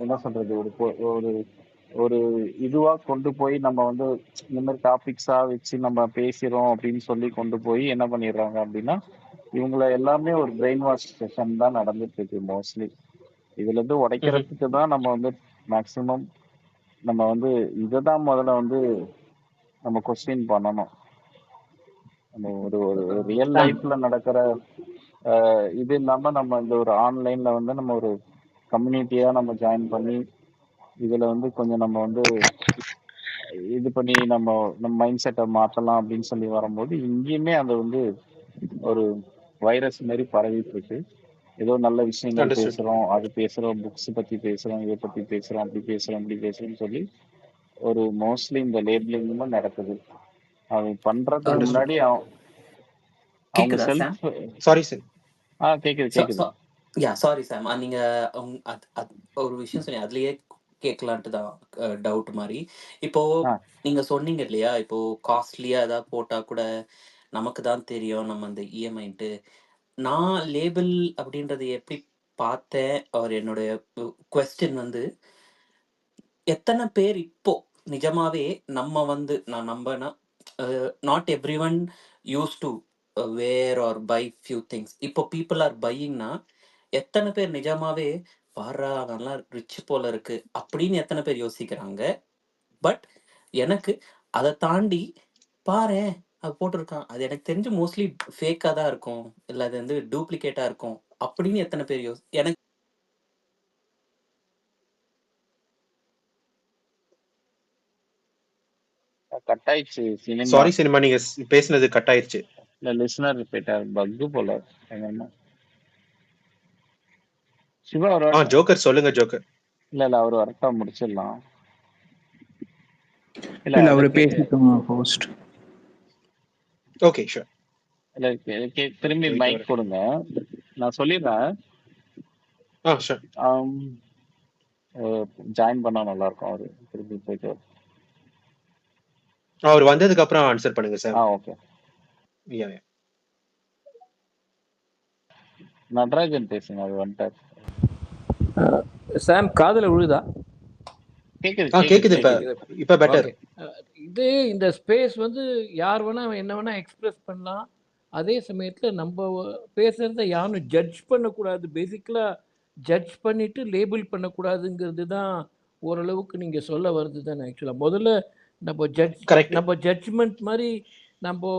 என்ன சொல்றது, ஒரு ஒரு இதுவா கொண்டு போய் நம்ம வந்து இந்த மாதிரி டாபிக்ஸா வச்சு நம்ம பேசுறோம் அப்படின்னு சொல்லி கொண்டு போய் என்ன பண்ணிடுறாங்க அப்படின்னா, இவங்களை எல்லாமே ஒரு பிரெயின் வாஷ் செஷன் தான் நடந்துட்டு இருக்கு மோஸ்ட்லி. இதுல இருந்து உடைக்கிறதுக்கு தான் நம்ம வந்து மேக்சிமம் நம்ம வந்து இதை தான் முதல்ல வந்து நம்ம கொஸ்டின் பண்ணணும். நம்ம ஒரு ரியல் லைஃப்ல நடக்கிற இது இல்லாம நம்ம இந்த ஒரு ஆன்லைன்ல வந்து நம்ம ஒரு கம்யூனிட்டியா நம்ம ஜாயின் பண்ணி இதுல வந்து கொஞ்சம் நம்ம வந்து இது பண்ணி நம்ம மைண்ட் செட்டை மாத்தலாம் அப்படின்னு சொல்லி வரும்போது இங்கேயுமே அது வந்து ஒரு வைரஸ் மாதிரி பரவிட்டு இருக்கு. ஏதோ நல்ல விஷயங்கள் பேசுறோம், அது பேசுறோம், புக்ஸ் பத்தி பேசுறோம், இதை பத்தி பேசுறோம், அப்படி பேசுறோம், இப்படி பேசுறோம்னு சொல்லி ஒரு மோஸ்ட்லி இந்த லேபிளிங்குமே நடக்குது. அது பண்றதுக்கு முன்னாடி அவங்க செல்ஃப். Sorry sir. கேக்குது. சாரி சாம், நீங்க ஒரு விஷயம் சொன்னீங்க, அதுலயே கேட்கலான்ட்டு தான் டவுட் மாதிரி. இப்போ நீங்க சொன்னீங்க இல்லையா, இப்போ காஸ்ட்லியா ஏதாவது போட்டா கூட நமக்கு தான் தெரியும் நம்ம அந்த இஎம்ஐன்ட்டு. நான் லேபிள் அப்படின்றது எப்படி பார்த்தேன், அவர் என்னுடைய குவெஸ்டின் வந்து எத்தனை பேர் இப்போ நிஜமாவே நம்ம வந்து நான் நம்பனா not every one use to wear or buy few things. இப்போ பீப்புள் ஆர் பையிங்னா எத்தனை பேர் நிஜமாவே பாரா நல்லா ரிச் போல இருக்கு அப்படின்னு எத்தனை பேர் யோசிக்கிறாங்க. பட் எனக்கு அதை தாண்டி பாரு அது போட்டிருக்கான், அது எனக்கு தெரிஞ்சு மோஸ்ட்லி ஃபேக்காக தான் இருக்கும், இல்லை அது வந்து டூப்ளிகேட்டாக இருக்கும் அப்படின்னு எத்தனை பேர் எனக்கு கட் ஆயிடுச்சு. சாரி சினிமா, நீங்க பேசுனது கட் ஆயிடுச்சு. இல்ல லிசனர் ரிப்பீட்டர் பக் போல. சிவா ஒரு ஜோக்கர் சொல்லுங்க. ஜோக்கர் இல்ல அவர் வரட்டா முடிச்சிடலாம். இல்ல அவர் பேசிட்டோம் ஹோஸ்ட். Okay sure. இல்ல திரும்பி மைக் கொடுங்க, நான் சொல்லிடுறேன். ஷூர். ஜாயின் பண்ணா நல்லா இருக்கும். அவரு திரும்பி போயிட்டு அவர் வந்ததுக்கு அப்புறம் ஆன்சர் பண்ணுங்க சார். ஓகே. நடராஜன் பேசுங்க, அது வந்துட்டார். சாம் காதுல விழுதா? கேக்குது. இப்ப பெட்டர். இது இந்த ஸ்பேஸ் வந்து யார் வேணா என்ன வேணா எக்ஸ்பிரஸ் பண்ணலாம். அதே சமயத்துல நம்ம பேசுறத யாரும் ஜட்ஜ் பண்ணக்கூடாது. பேசிக்கலா ஜட்ஜ் பண்ணிட்டு லேபிள் பண்ணக்கூடாதுங்கிறது தான் ஓரளவுக்கு நீங்கள் சொல்ல வருது தானே. ஆக்சுவலாக முதல்ல கரெக்ட். நம்ம ஜட்ஜ்மெண்ட் மாதிரி நம்ம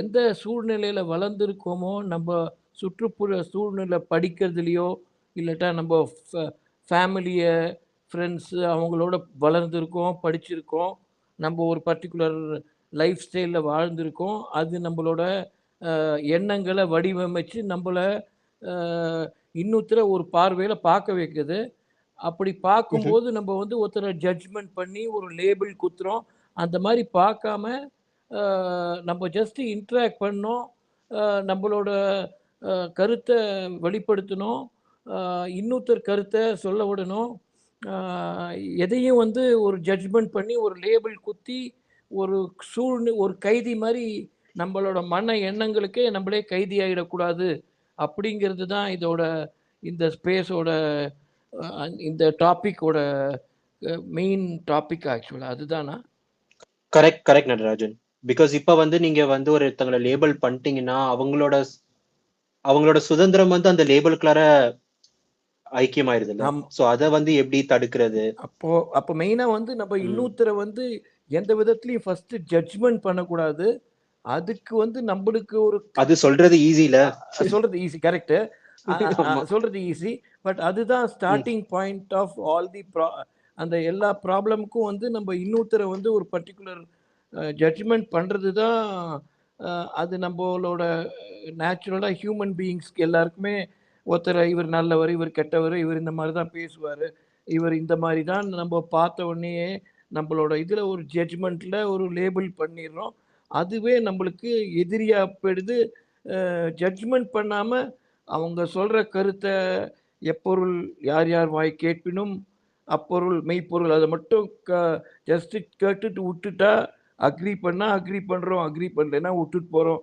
எந்த சூழ்நிலையில் வளர்ந்துருக்கோமோ, நம்ம சுற்றுப்புற சூழ்நிலை படிக்கிறதுலையோ இல்லாட்டா நம்ம ஃபேமிலியை ஃப்ரெண்ட்ஸு அவங்களோட வளர்ந்துருக்கோம், படிச்சிருக்கோம், நம்ம ஒரு பர்டிகுலர் லைஃப் ஸ்டைலில் வாழ்ந்திருக்கோம். அது நம்மளோட எண்ணங்களை வடிவமைச்சு நம்மளை இன்னொருத்தர ஒரு பார்வையில் பார்க்க வைக்குது. அப்படி பார்க்கும்போது நம்ம வந்து ஒருத்தரை ஜட்ஜ்மெண்ட் பண்ணி ஒரு லேபிள் குத்துறோம். அந்த மாதிரி பார்க்காம நம்ம ஜஸ்ட்டு இன்ட்ராக்ட் பண்ணோம், நம்மளோட கருத்தை வெளிப்படுத்தணும், இன்னொருத்தர் கருத்தை சொல்ல விடணும். எதையும் வந்து ஒரு ஜட்ஜ்மெண்ட் பண்ணி ஒரு லேபிள் குத்தி ஒரு கைதி மாதிரி நம்மளோட மன எண்ணங்களுக்கே நம்மளே கைதி ஆகிடக்கூடாது அப்படிங்கிறது தான் இந்த ஸ்பேஸோட இந்த டாபிக்கோட மெயின் டாபிக். ஆக்சுவலாக அதுதானா? கரெக்ட் நடராஜன். பிகாஸ் இப்ப வந்து நீங்க வந்து ஒருத்தங்களை லேபிள் பண்ணிட்டீங்கன்னா அவங்களோட சுதந்திரம் வந்து அந்த லேபிளுக்குள்ளார ஐக்கியமாயிருது. சோ அத வந்து எப்படி தடுக்கிறது? அப்போ மெயினா வந்து நம்ம இன்னொருத்தரை வந்து எந்த விதத்துலயும் ஃபர்ஸ்ட் ஜட்ஜ்மெண்ட் பண்ணக்கூடாது. அதுக்கு வந்து நம்மளுக்கு அது சொல்றது ஈஸி இல்ல, சொல்றது ஈஸி, கரெக்ட், சொல்றது ஈஸி. பட் அதுதான் starting point of all the அந்த எல்லா ப்ராப்ளமுக்கும் வந்து நம்ம இன்னொருத்தரை வந்து ஒரு பர்டிகுலர் ஜட்ஜ்மெண்ட் பண்ணுறது தான். அது நம்மளோட நேச்சுரலாக ஹியூமன் பீயிங்ஸ்க்கு எல்லாருக்குமே ஒருத்தர் இவர் நல்லவர், இவர் கெட்டவர், இவர் இந்த மாதிரி தான் பேசுவார், இவர் இந்த மாதிரி தான் நம்ம பார்த்த உடனே நம்மளோட இதில் ஒரு ஜட்ஜ்மெண்ட்டில் ஒரு லேபிள் பண்ணிடுறோம். அதுவே நம்மளுக்கு எதிரியாக போயிடுது. ஜட்ஜ்மெண்ட் பண்ணாமல் அவங்க சொல்கிற கருத்தை எப்பொருள் யார் யார் வாய் கேட்பினும் அப்பொருள் மெய்ப்பொருள், அதை மட்டும் ஜஸ்ட்டு கேட்டுட்டு விட்டுட்டா அக்ரி பண்ணால் அக்ரி பண்ணுறோம், அக்ரி பண்ணலைன்னா விட்டுட்டு போகிறோம்.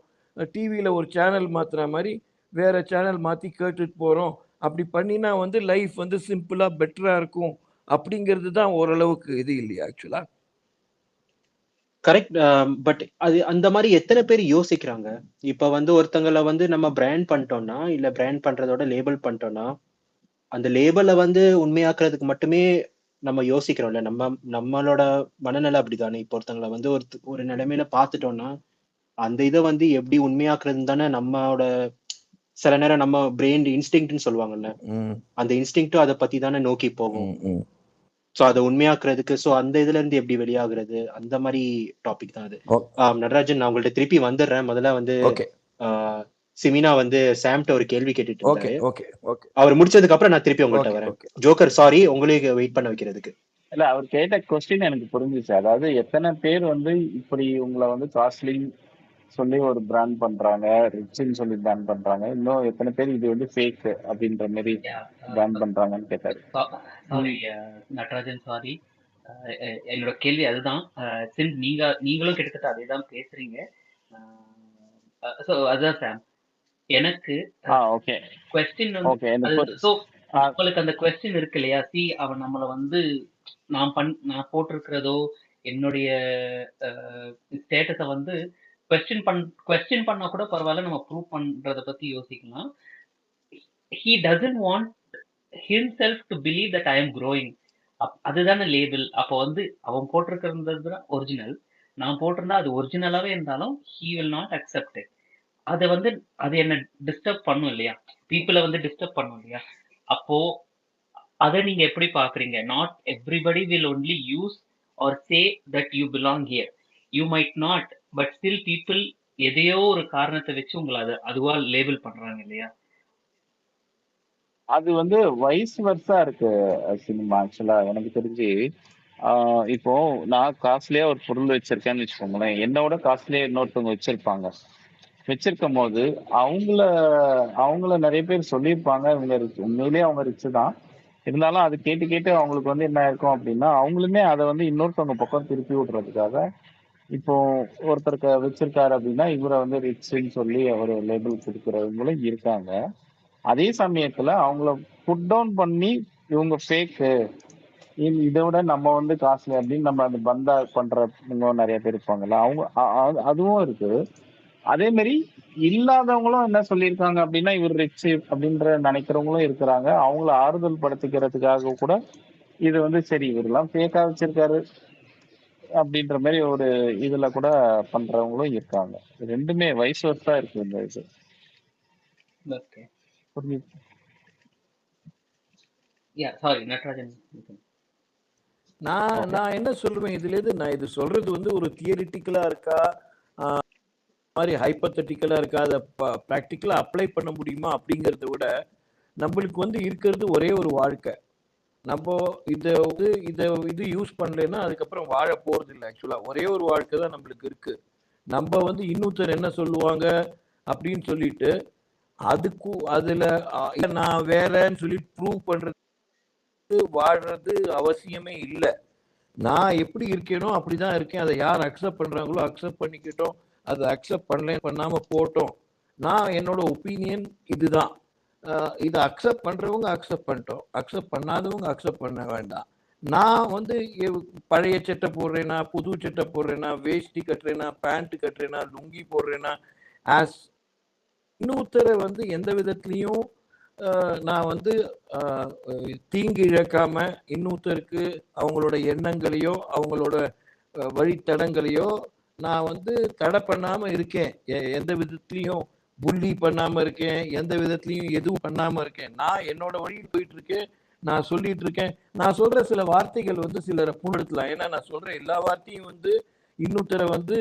டிவியில் ஒரு சேனல் மாற்றுற மாதிரி வேறு சேனல் மாற்றி கேட்டுட்டு போகிறோம். அப்படி பண்ணினா வந்து லைஃப் வந்து சிம்பிளாக பெட்டராக இருக்கும் அப்படிங்கிறது தான் ஓரளவுக்கு இது இல்லையா ஆக்சுவலாக? கரெக்ட். பட் அது அந்த மாதிரி எத்தனை பேர் யோசிக்கிறாங்க? இப்ப வந்து ஒருத்தங்களை வந்து நம்ம பிராண்ட் பண்ணிட்டோம்னா, இல்ல பிராண்ட் பண்றதோட லேபிள் பண்ணிட்டோம்னா, அந்த லேபிளை வந்து உண்மையாக்குறதுக்கு மட்டுமே நம்ம யோசிக்கிறோம்ல. நம்மளோட மனநிலை அப்படிதானே. இப்போ ஒருத்தங்களை வந்து ஒரு நிலைமையில பார்த்துட்டோம்னா அந்த இதை வந்து எப்படி உண்மையாக்குறது தானே நம்மளோட சில நேரம் நம்ம பிரெயின் இன்ஸ்டிங்க்ட்னு சொல்லுவாங்கல்ல, அந்த இன்ஸ்டிங்க்டும் அதை பத்தி தானே நோக்கி போகும். சோ அதை உண்மையாக்குறதுக்கு அந்த இதுல இருந்து எப்படி வெளியாகுறது, அந்த மாதிரி டாபிக் தான் அது. நடராஜன், நான் உங்கள்ட்ட திருப்பி வந்துடுறேன். முதல்ல வந்து சிமினா வந்து சாம்ட்ட ஒரு கேள்வி கேட்டுட்டு இருந்தாரு. அவர் முடிச்சதுக்கு அப்புறம் நான் திருப்பி உங்கள்ட்ட வரேன். ஜோக்கர், சாரி உங்களுக்கு வெயிட் பண்ண வைக்கிறதுக்கு. இல்ல, அவர் கேட்ட கொஸ்டின் எனக்கு புரிஞ்சுச்சு. அதாவது எத்தனை பேர் வந்து இப்படி உங்களை வந்து காஸ்ட்லி சொல்லி ஒரு பிராண்ட் பண்றாங்க, ரிச்னு சொல்லி பிராண்ட் பண்றாங்க, இன்னும் எத்தனை பேர் இது வந்து ஃபேக் அப்படின்ற மாதிரி பிராண்ட் பண்றாங்கன்னு கேட்டாரு. சாரி நடராஜன், சாரி, என்னோட கேள்வி அதுதான். சின்ஸ் நீங்களும் கிட்டத்தட்ட அதே தான் பேசுறீங்க. அதுதான் சாம், எனக்கு கொஸ்டின் வந்து உங்களுக்கு அந்த கொஸ்டின் இருக்கு இல்லையா, அவன் நம்மளை வந்து நான் போட்டிருக்கிறதோ என்னுடைய ஸ்டேட்டஸை வந்து கொஸ்டின் பண்ணா கூட பரவாயில்ல, நம்ம ப்ரூவ் பண்றத பத்தி யோசிக்கலாம். he doesn't want himself to believe that I am growing. அதுதானே லேபிள். அப்போ வந்து அவன் போட்டிருக்கிறது தான் ஒரிஜினல், நான் போட்டிருந்தா அது ஒரிஜினலாவே இருந்தாலும் he will not accept it. அது என்ன டிஸ்டர்ப் பண்ணும் இல்லையா, பீப்புளை வந்து டிஸ்டர்ப் பண்ணும் இல்லையா. அப்போ அதை நீங்க எப்படி பாக்குறீங்க? Not everybody will only use or say that you belong here, you might not, but still people எதையோ ஒரு காரணத்தை வச்சு உங்களை அதுவா லேபிள் பண்றாங்க இல்லையா. அது வந்து வைஸ் வர்ஸா இருக்கு சினிமா. ஆக்சுவலா எனக்கு தெரிஞ்சு இப்போ நான் காஸ்ட்லியா ஒரு பொருள் வச்சிருக்கேன்னு வச்சுக்கோங்களேன், என்னோட காஸ்ட்லியா இன்னொருத்தவங்க வச்சிருக்கும் போது அவங்கள நிறைய பேர் சொல்லியிருப்பாங்க இவங்க உண்மையிலேயே அவங்க ரிச்சு தான், இருந்தாலும் அது கேட்டு அவங்களுக்கு வந்து என்ன இருக்கும் அப்படின்னா, அவங்களுமே அதை வந்து இன்னொருத்தவங்க பக்கம் திருப்பி விடுறதுக்காக இப்போ ஒருத்தருக்கு வச்சிருக்காரு அப்படின்னா இவரை வந்து ரிச்சுன்னு சொல்லி ஒரு லேபிள் கொடுக்குறவங்களும் இருக்காங்க. அதே சமயத்துல அவங்கள புட் டவுன் பண்ணி இவங்க ஃபேக்கு, இதை விட நம்ம வந்து காஸ்ட்லி அப்படின்னு நம்ம அந்த பந்தா பண்றவங்க நிறைய பேர் இருப்பாங்கல்ல, அவங்க அதுவும் இருக்கு. அதே மாதிரி இல்லாதவங்களும் என்ன சொல்லியிருக்காங்க அப்படின்னா, இவர் ரிச் அப்படின்ற நினைக்கிறவங்களும் இருக்கிறாங்க. அவங்கள ஆறுதல் படுத்திக்கிறதுக்காக கூட இது வந்து சரி இவரெல்லாம் ஃபேக்கா வச்சிருக்காரு அப்படின்ற மாதிரி ஒரு இதுல கூட பண்றவங்களும் இருக்காங்க. ரெண்டுமே வைஸ் வர்ஸா இருக்கு இந்த இது. ஓகே. புரியுது. சாரி நட்ராஜன். நான் என்ன சொல்லுவேன் இதுலேருந்து, நான் இது சொல்றது வந்து ஒரு தியரிட்டிக்கலா இருக்கா, மாதிரி ஹைப்பத்தட்டிக்கலா இருக்கா, அதை ப்ராக்டிக்கலா அப்ளை பண்ண முடியுமா அப்படிங்கிறத விட நம்மளுக்கு வந்து இருக்கிறது ஒரே ஒரு வாழ்க்கை. நம்ம இது யூஸ் பண்ணலைன்னா அதுக்கப்புறம் வாழ போறது இல்லை. ஆக்சுவலா ஒரே ஒரு வாழ்க்கை தான் நம்மளுக்கு இருக்கு. நம்ம வந்து இன்னொருத்தர் என்ன சொல்லுவாங்க அப்படின்னு சொல்லிட்டு அதுல நான் வேறன்னு சொல்லி ப்ரூவ் பண்றது வாழ்றது அவசியமே இல்லை. நான் எப்படி இருக்கேனோ அப்படிதான் இருக்கேன். அதை யார் அக்செப்ட் பண்றாங்களோ அக்செப்ட் பண்ணிக்கிட்டோம், அதை அக்செப்ட் பண்ணாம போட்டோம். நான் என்னோட ஒப்பீனியன் இதுதான். இதை அக்செப்ட் பண்றவங்க அக்செப்ட் பண்ணிட்டோம், அக்செப்ட் பண்ணாதவங்க அக்செப்ட் பண்ண வேண்டாம். நான் வந்து பழைய சட்டை போடுறேனா, புது சட்டை போடுறேனா, வேஷ்டி கட்டுறேனா, பேண்ட் கட்டுறேனா, லுங்கி போடுறேனா, ஆஸ் இன்னொருத்தரை வந்து எந்த விதத்துலையும் நான் வந்து தீங்கு இழக்காம இன்னொருத்தருக்கு அவங்களோட எண்ணங்களையோ அவங்களோட வழித்தடங்களையோ நான் வந்து தடை பண்ணாம இருக்கேன். எந்த விதத்துலையும் புள்ளி பண்ணாம இருக்கேன், எந்த விதத்துலையும் எதுவும் பண்ணாம இருக்கேன். நான் என்னோட வழியில் போயிட்டு இருக்கேன், நான் சொல்லிட்டு இருக்கேன். நான் சொல்ற சில வார்த்தைகள் வந்து சிலரை புண்படுத்தலாம். ஏன்னா நான் சொல்ற எல்லா வார்த்தையும் வந்து இன்னொருத்தரை வந்து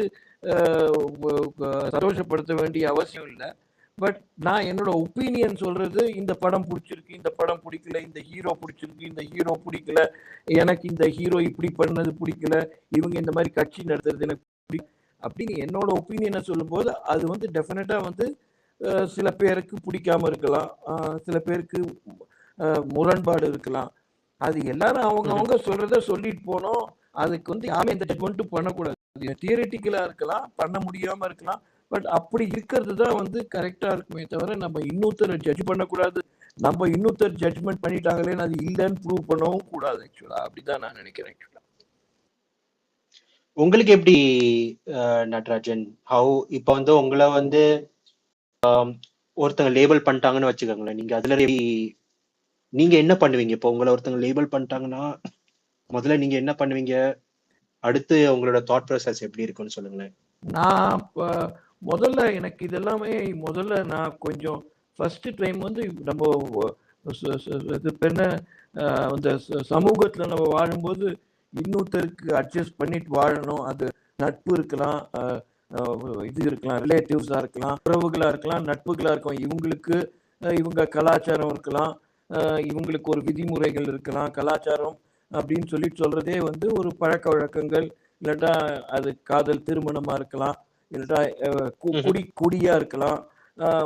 சந்தோஷப்படுத்த வேண்டிய அவசியம் இல்லை. பட் நான் என்னோட ஒப்பீனியன் சொல்றது, இந்த படம் பிடிச்சிருக்கு, இந்த படம் பிடிக்கல, இந்த ஹீரோ பிடிச்சிருக்கு, இந்த ஹீரோ பிடிக்கல, எனக்கு இந்த ஹீரோ இப்படி பண்ணது பிடிக்கல, இவங்க இந்த மாதிரி கட்சி நடத்துறது எனக்கு அப்படின்னு என்னோட ஒப்பீனியனை சொல்லும்போது அது வந்து டெஃபினட்டா வந்து சில பேருக்கு பிடிக்காம இருக்கலாம், சில பேருக்கு முரண்பாடு இருக்கலாம். அது எல்லாரும் அவங்க சொல்றத சொல்லிட்டு போனோம். அதுக்கு வந்து யாரும் எந்த ஜட்மெண்ட்டும் பண்ணக்கூடாது. தியரிட்டிக்கலா இருக்கலாம், பண்ண முடியாம இருக்கலாம். பட் அப்படி இருக்கிறது தான் வந்து கரெக்டா இருக்குமே தவிர நம்ம இன்னொருத்தரை ஜட்ஜ் பண்ணக்கூடாது. நம்ம இன்னொருத்தர் ஜட்ஜ்மெண்ட் பண்ணிட்டாங்களேன்னு அது இல்லைன்னு ப்ரூவ் பண்ணவும் கூடாது. ஆக்சுவலா அப்படிதான் நான் நினைக்கிறேன். ஆக்சுவலா உங்களுக்கு எப்படி நட்ராஜன், ஹவு இப்போ வந்து உங்களை வந்து ஒருத்தங்க லேபிள் பண்ணிட்டாங்கன்னு வச்சுக்கோங்களேன், நீங்க அதுல நீங்க என்ன பண்ணுவீங்க? இப்போ உங்களை ஒருத்தங்க லேபிள் பண்ணிட்டாங்கன்னா முதல்ல நீங்க என்ன பண்ணுவீங்க? அடுத்து உங்களோட தாட் ப்ராசஸ் எப்படி இருக்குன்னு சொல்லுங்களேன். நான் முதல்ல எனக்கு இதெல்லாமே நான் கொஞ்சம் ஃபர்ஸ்ட் டைம் வந்து நம்ம என்ன அந்த சமூகத்தில் நம்ம வாழும்போது இன்னொருத்தருக்கு அட்ஜஸ்ட் பண்ணிட்டு வாழணும். அது நட்பு இருக்கலாம், இது இருக்கலாம், ரிலேட்டிவ்ஸாக இருக்கலாம், உறவுகளாக இருக்கலாம், நட்புகளாக இருக்கும். இவங்க கலாச்சாரம் இருக்கலாம், இவங்களுக்கு ஒரு விதிமுறைகள் இருக்கலாம். கலாச்சாரம் அப்படின்னு சொல்றதே வந்து ஒரு பழக்க வழக்கங்கள், இல்லாட்டா அது காதல் திருமணமா இருக்கலாம், இல்லாட்டா குடியா இருக்கலாம்.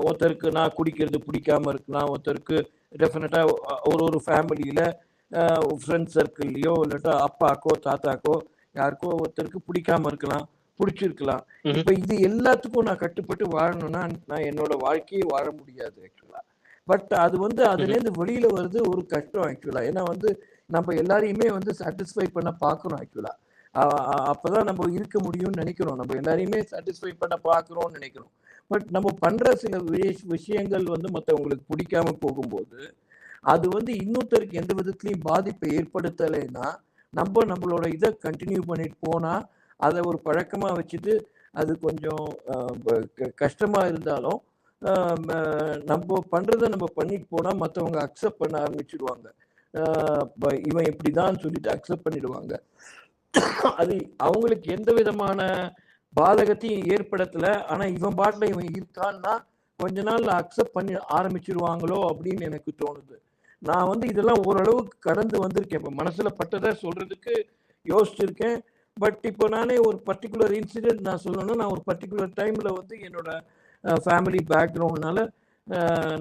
ஒருத்தருக்கு நான் குடிக்கிறது பிடிக்காம இருக்கலாம், ஒருத்தருக்கு டெஃபினட்டா ஒரு ஃபேமிலியில ஃப்ரெண்ட்ஸ் சர்க்கிள்லையோ இல்லாட்டா அப்பாக்கோ தாத்தாக்கோ யாருக்கோ ஒருத்தருக்கு பிடிக்காம இருக்கலாம், பிடிச்சிருக்கலாம். இப்ப இது எல்லாத்துக்கும் நான் கட்டுப்பட்டு வாழணும்னா நான் என்னோட வாழ்க்கையை வாழ முடியாது ஆக்சுவலா. பட் அது வந்து அதுலேருந்து வெளியில வருது ஒரு கஷ்டம் ஆக்சுவலா. ஏன்னா வந்து நம்ம எல்லாரையுமே வந்து சாட்டிஸ்ஃபை பண்ண பார்க்கணும் ஆக்சுவலா. அப்பதான் நம்ம இருக்க முடியும்னு நினைக்கிறோம். நம்ம எல்லாரையுமே சாட்டிஸ்ஃபை பண்ண பார்க்குறோம்னு நினைக்கிறோம். பட் நம்ம பண்ற சில விஷயங்கள் வந்து மற்றவங்களுக்கு பிடிக்காம போகும்போது அது வந்து இன்னொருத்தருக்கு எந்த விதத்துலையும் பாதிப்பை ஏற்படுத்தலைன்னா நம்மளோட இதை கண்டினியூ பண்ணிட்டு போனா அதை ஒரு பழக்கமா வச்சுட்டு அது கொஞ்சம் கஷ்டமா இருந்தாலும் நம்ம பண்றதை நம்ம பண்ணிட்டு போனா மற்றவங்க அக்செப்ட் பண்ண ஆரம்பிச்சிடுவாங்க. இவன் இப்படிதான் சொல்லிட்டு அக்செப்ட் பண்ணிடுவாங்க. அது அவங்களுக்கு எந்த விதமான பாதகத்தையும் ஏற்படுத்தல. ஆனா இவன் பாட்டில் இவன் இருக்கான்னா கொஞ்ச நாள் அக்செப்ட் பண்ணி ஆரம்பிச்சிருவாங்களோ அப்படின்னு எனக்கு தோணுது. நான் வந்து இதெல்லாம் ஓரளவுக்கு கடந்து வந்திருக்கேன். இப்போ மனசுல பட்டதை சொல்றதுக்கு யோசிச்சிருக்கேன். பட் இப்போ நானே ஒரு பர்டிகுலர் இன்சிடென்ட் நான் சொல்லணும்னா, நான் ஒரு பர்டிகுலர் டைம்ல வந்து என்னோட ஃபேமிலி பேக்ரவுண்ட்னால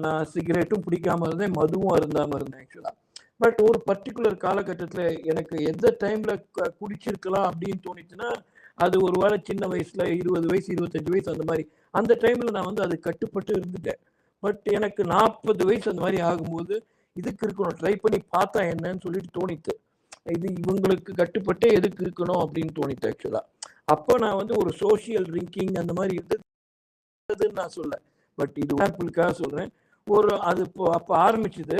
நான் சிகரெட்டும் பிடிக்காம இருந்தேன், மதுவும் அருந்தாம இருந்தேன் ஆக்சுவலா. பட் ஒரு பர்டிகுலர் காலகட்டத்தில் எனக்கு எந்த டைம்ல குடிச்சிருக்கலாம் அப்படின்னு தோணிச்சுன்னா, அது ஒரு வேளை சின்ன வயசுல 20 வயசு 25 வயசு அந்த மாதிரி அந்த டைம்ல நான் வந்து அது கட்டுப்பட்டு இருந்துட்டேன். பட் எனக்கு 40 வயசு அந்த மாதிரி ஆகும்போது இதுக்கு இருக்கணும், ட்ரை பண்ணி பார்த்தா என்னன்னு சொல்லிட்டு தோணித்து. இது இவங்களுக்கு கட்டுப்பட்டே எதுக்கு இருக்கணும் அப்படின்னு தோணித்து ஆக்சுவலா. அப்போ நான் வந்து ஒரு சோஷியல் ட்ரிங்கிங் அந்த மாதிரி இருந்து நான் சொல்ல, பட் இது எக்ஸாம்பிளுக்காக சொல்றேன். அது அப்போ ஆரம்பிச்சது.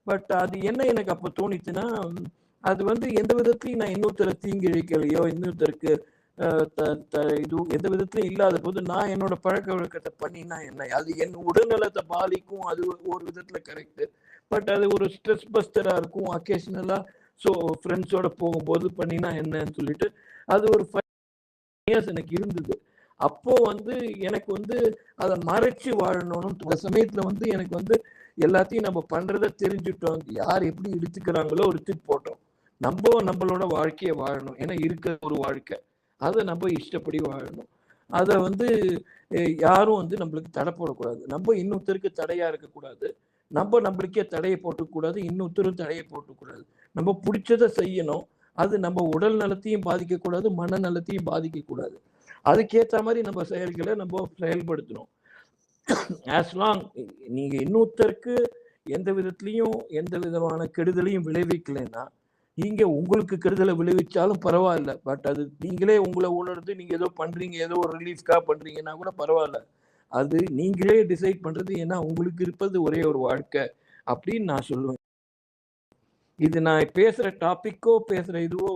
பட் அது என்ன எனக்கு அப்போ தோணிச்சுன்னா, அது எந்த விதத்துலையும் நான் இன்னொருத்தரை தீங்கு இழைக்கலையோ, இன்னொருத்தருக்கு இது எந்த விதத்துலையும் இல்லாத போது நான் என்னோட பழக்க வழக்கத்தை பண்ணினா என்ன, அது என் உடல்நலத்தை பாதிக்கும். அது ஒரு விதத்துல கரெக்டு. பட் அது ஒரு ஸ்ட்ரெஸ் பஸ்டரா இருக்கும். அக்கேஷனலா ஃப்ரெண்ட்ஸோட போகும்போது பண்ணினா என்னன்னு சொல்லிட்டு அது ஒரு 5 years எனக்கு இருந்தது. அப்போ எனக்கு அதை மறைச்சு வாழணும்னு சமயத்துல எனக்கு எல்லாத்தையும் நம்ம பண்றதை தெரிஞ்சுட்டோம். யார் எப்படி எடுத்துக்கிறாங்களோ எடுத்துட்டு போட்டோம். நம்மளோட வாழ்க்கையை வாழணும். ஏன்னா இருக்கிற ஒரு வாழ்க்கை, அதை நம்ம இஷ்டப்படி வாழணும். அதை யாரும் நம்மளுக்கு தடை போடக்கூடாது. நம்ம இன்னொருத்தருக்கு தடையா இருக்கக்கூடாது. நம்மளுக்கே தடையை போட்டுக்கூடாது, இன்னொருத்தரும் தடையை போட்டுக்கூடாது. நம்ம பிடிச்சதை செய்யணும். அது நம்ம உடல் நலத்தையும் பாதிக்கக்கூடாது, மனநலத்தையும் பாதிக்கக்கூடாது. அதுக்கேற்ற மாதிரி நம்ம செயல்களை நம்ம செயல்படுத்தணும். ஆஸ் லாங் நீங்க இன்னொருத்தருக்கு எந்த விதத்துலையும் எந்த விதமான கெடுதலையும் விளைவிக்கலைன்னா, நீங்க உங்களுக்கு கெடுதலை விளைவிச்சாலும் பரவாயில்ல. பட் அது நீங்களே உங்களை உணர்ந்து நீங்க ஏதோ பண்றீங்க, ஏதோ ஒரு ரிலீஃப்காக பண்றீங்கன்னா கூட பரவாயில்ல. அது நீங்களே டிசைட் பண்றது. ஏன்னா உங்களுக்கு இருப்பது ஒரே ஒரு வாழ்க்கை அப்படின்னு நான் சொல்லுவேன். இது நான் பேசுற டாபிக்கோ பேசுற இதுவோ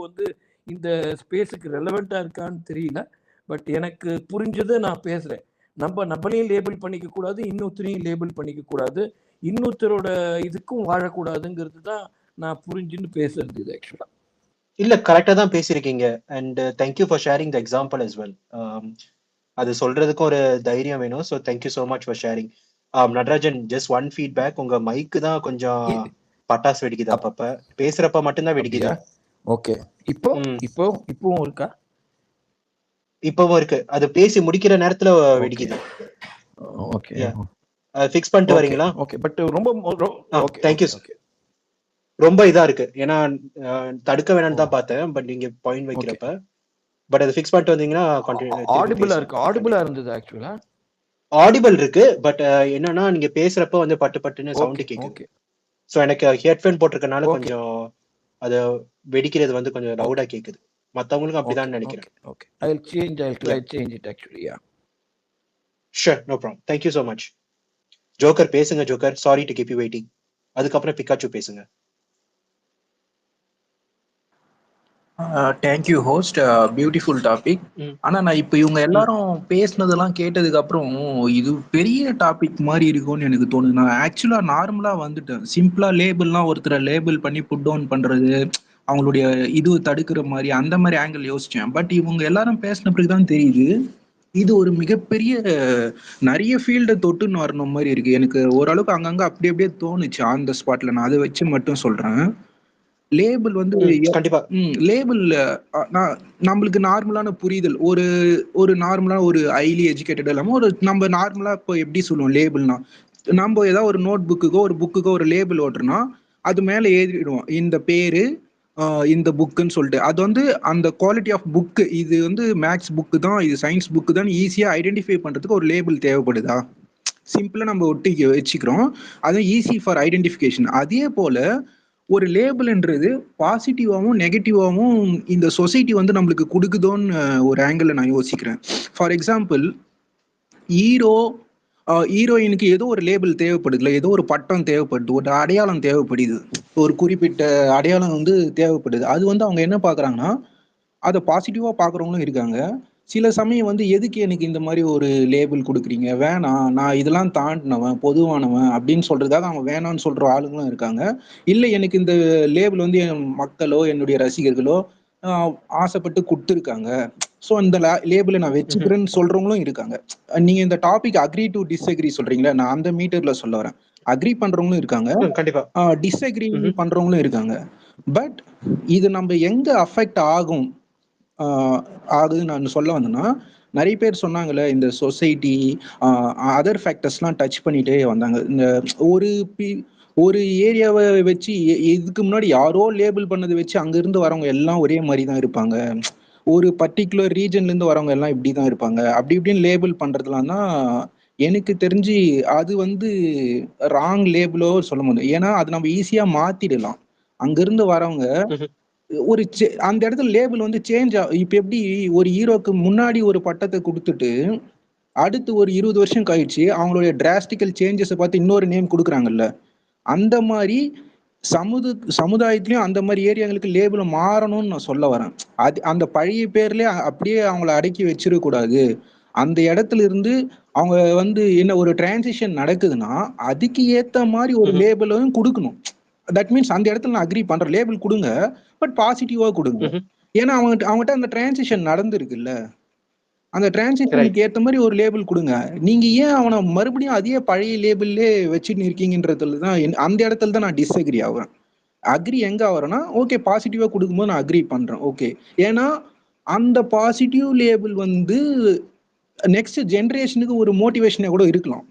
இந்த ஸ்பேஸுக்கு ரெலவெண்டா இருக்கான்னு தெரியல. பட் எனக்கு புரிஞ்சதை நான் பேசுறேன். நம்மளையும் லேபிள் பண்ணிக்க கூடாது, இன்னொருத்தரையும் லேபிள் பண்ணிக்க கூடாது, இன்னொருத்தரோட இதுக்கும் வாழக்கூடாதுங்கிறது தான் நான் புரிஞ்சுன்னு பேசுறது. இது ஆக்சுவலா இல்ல, கரெக்டா தான் பேசியிருக்கீங்க. And thank you for sharing the example as well. அது சொல்றதுக்கும் ஒரு தைரியம் வேணும். So thank you so much for sharing. Natarajan, just one feedback. உங்க மைக்கு தான் கொஞ்சம் பட்டாசு வெடிக்குது. அப்பப்ப பேசுறப்ப மட்டும்தான் வெடிக்குது. ஓகே, இப்போவும் இருக்கா? இப்பவும் இருக்கு. அது பேசி முடிக்கிற நேரத்துல வெடிக்குது. ஓகே, ஃபிக்ஸ் பண்ணிட்டு வரீங்களா? ஓகே. பட் ரொம்ப தேங்க்யூ. ரொம்ப இதா இருக்கு. ஏன்னா தடுக்க வேணாம்னு தான் பார்த்தேன், பட் நீங்க பாயிண்ட் வைக்கிறப்ப. பட் அதை ஃபிக்ஸ் பண்ணிட்டு வந்தீங்கன்னா ஆடிபிளா இருந்தது. ஆக்சுவலா ஆடிபிள் இருக்கு. பட் என்னன்னா நீங்க பேசுறப்ப பட்டுன்னு சவுண்ட் கேக்குது. சோ எனக்கு ஹெட்ஃபோன் போட்டிருக்கனால கொஞ்சம் அது வெடிக்கிறது கொஞ்சம் லவுடா கேக்குது. மத்தவங்களுக்கும் அப்படிதான் நினைக்கிறேன். Okay, I'll try change it actually. Yeah, sure, no problem. Thank you so much. Joker பேசுங்க. Joker, sorry to keep you waiting. அதுக்கப்புறம் பிக்காச்சு பேசுங்க. Thank you host, beautiful topic. ஆனா நான் இப்போ இவங்க எல்லாரும் பேசினதெல்லாம் கேட்டதுக்கு அப்புறம் இது பெரிய டாபிக் மாதிரி இருக்கும்னு எனக்கு தோணுது. நான் ஆக்சுவலா நார்மலா வந்துட்டேன். சிம்பிளா லேபிள்லாம் ஒருத்தரை லேபிள் பண்ணி புட் டவுன் பண்றது, அவங்களுடைய இது தடுக்கிற மாதிரி அந்த மாதிரி ஆங்கிள் யோசிச்சேன். பட் இவங்க எல்லாரும் பேசின பிறகுதான் தெரியுது இது ஒரு மிகப்பெரிய நிறைய ஃபீல்டை தொட்டுன்னு வரணும் மாதிரி இருக்கு. எனக்கு ஓரளவுக்கு அங்கங்க அப்படி அப்படியே தோணுச்சு ஆன் த ஸ்பாட்ல. நான் அதை வச்சு மட்டும் சொல்றேன். லேபிள் லேபிள் நம்மளுக்கு நார்மலான புரிதல், ஒரு நார்மலா ஒரு ஹைலி எஜுகேட்டட் இல்லாம நம்ம நார்மலா இப்போ எப்படி சொல்லுவோம் லேபிள்னா, நம்ம ஏதாவது ஒரு நோட் புக்குக்கோ ஒரு புக்குக்கோ ஒரு லேபிள் ஓட்டுறோம்னா அது மேல எழுதிடுவோம் இந்த பேரு இந்த புக்குன்னு சொல்லிட்டு. அது அந்த குவாலிட்டி ஆஃப் புக்கு, இது மேக்ஸ் புக்கு தான், இது சயின்ஸ் புக்கு தான் ஈஸியா ஐடென்டிஃபை பண்றதுக்கு ஒரு லேபிள் தேவைப்படுதா? சிம்பிளா நம்ம ஒட்டி வச்சுக்கிறோம். அதுவும் ஈஸி ஃபார் ஐடென்டிஃபிகேஷன். அதே போல ஒரு லேபிள்ன்றது பாசிட்டிவாகவும் நெகட்டிவாகவும் இந்த சொசைட்டி நம்மளுக்கு கொடுக்குதோன்னு ஒரு ஆங்கிள் நான் யோசிக்கிறேன். ஃபார் எக்ஸாம்பிள், ஹீரோயினுக்கு ஏதோ ஒரு லேபிள் தேவைப்படுதுல, ஏதோ ஒரு பட்டம் தேவைப்படுது, ஒரு அடையாளம் தேவைப்படுது, ஒரு குறிப்பிட்ட அடையாளம் தேவைப்படுது. அது அவங்க என்ன பாக்குறாங்கன்னா அதை பாசிட்டிவா பாக்குறவங்களும் இருக்காங்க. சில சமயம் எதுக்கு எனக்கு இந்த மாதிரி ஒரு லேபிள் கொடுக்குறீங்க, வேணாம், நான் இதெல்லாம் தாண்டினவன் பொதுவானவன் அப்படின்னு சொல்றதுக்காக அவங்க வேணான்னு சொல்ற ஆளுங்களும் இருக்காங்க. இல்லை, எனக்கு இந்த லேபிள் என் மக்களோ என்னுடைய ரசிகர்களோ ஆசைப்பட்டு கொடுத்துருக்காங்க, ஸோ இந்த லேபிளை நான் வச்சுக்கிறேன்னு சொல்றவங்களும் இருக்காங்க. நீங்க இந்த டாபிக் அக்ரி டு டிஸ்அக்ரி சொல்றீங்களா, நான் அந்த மீட்டர்ல சொல்ல வரேன். அக்ரி பண்றவங்களும் இருக்காங்க, டிஸ்அக்ரி பண்றவங்களும் இருக்காங்க. பட் இது நம்ம எங்க அஃபெக்ட் ஆகுதுன்னு நான் சொல்ல வந்தேன்னா, நிறைய பேர் சொன்னாங்கல்ல இந்த சொசைட்டி அதர் ஃபேக்டர்ஸ்லாம் டச் பண்ணிட்டே வந்தாங்க. இந்த ஒரு ஏரியாவை வச்சு இதுக்கு முன்னாடி யாரோ லேபிள் பண்ணதை வச்சு அங்கிருந்து வரவங்க எல்லாம் ஒரே மாதிரி தான் இருப்பாங்க, ஒரு பர்டிகுலர் ரீஜன்ல இருந்து வரவங்க எல்லாம் இப்படிதான் இருப்பாங்க, அப்படி இப்படின்னு லேபிள் பண்றதுலாம் தான் எனக்கு தெரிஞ்சு அது ராங் லேபிளோ சொல்ல முடியும். ஏன்னா அது நம்ம ஈஸியா மாத்திடலாம். அங்கிருந்து வரவங்க அந்த இடத்துல லேபிள் சேஞ்ச். இப்ப எப்படி ஒரு ஹீரோக்கு முன்னாடி ஒரு பட்டத்தை கொடுத்துட்டு அடுத்து ஒரு 20 வருஷம் கழிச்சு அவங்களுடைய டிராஸ்டிக்கல் சேஞ்சஸை பார்த்து இன்னொரு நேம் கொடுக்குறாங்கல்ல, அந்த மாதிரி சமுதாயத்திலயும் அந்த மாதிரி ஏரியாங்களுக்கு லேபிள் மாறணும்னு நான் சொல்ல வரேன். அது அந்த பழைய பேர்லயே அப்படியே அவங்கள அடக்கி வச்சிடக்கூடாது. அந்த இடத்துல இருந்து அவங்க வந்து என்ன ஒரு டிரான்சிஷன் நடக்குதுன்னா அதுக்கு ஏத்த மாதிரி ஒரு லேபிளும் கொடுக்கணும். தட் மீன்ஸ் அந்த இடத்துல நான் அக்ரி பண்றேன், லேபிள் கொடுங்க, பட் பாசிட்டிவா கொடுங்க. ஏன்னா அவங்ககிட்ட அந்த டிரான்சிஷன் நடந்திருக்குல்ல, அந்த டிரான்சிஷனுக்கு ஏற்ற மாதிரி ஒரு லேபிள் கொடுங்க. நீங்க ஏன் அவனை மறுபடியும் அதே பழைய லேபிள்லே வச்சுட்டு இருக்கீங்கன்றதுல தான் அந்த இடத்துல தான் நான் டிஸ்அக்ரி ஆகுறேன். அக்ரி எங்க ஆகுறேன்னா, ஓகே பாசிட்டிவா கொடுக்கும்போது நான் அக்ரி பண்றேன், ஓகே. ஏன்னா அந்த பாசிட்டிவ் லேபிள் வந்து நெக்ஸ்ட் ஜென்ரேஷனுக்கு ஒரு மோட்டிவேஷனா கூட இருக்கலாம்.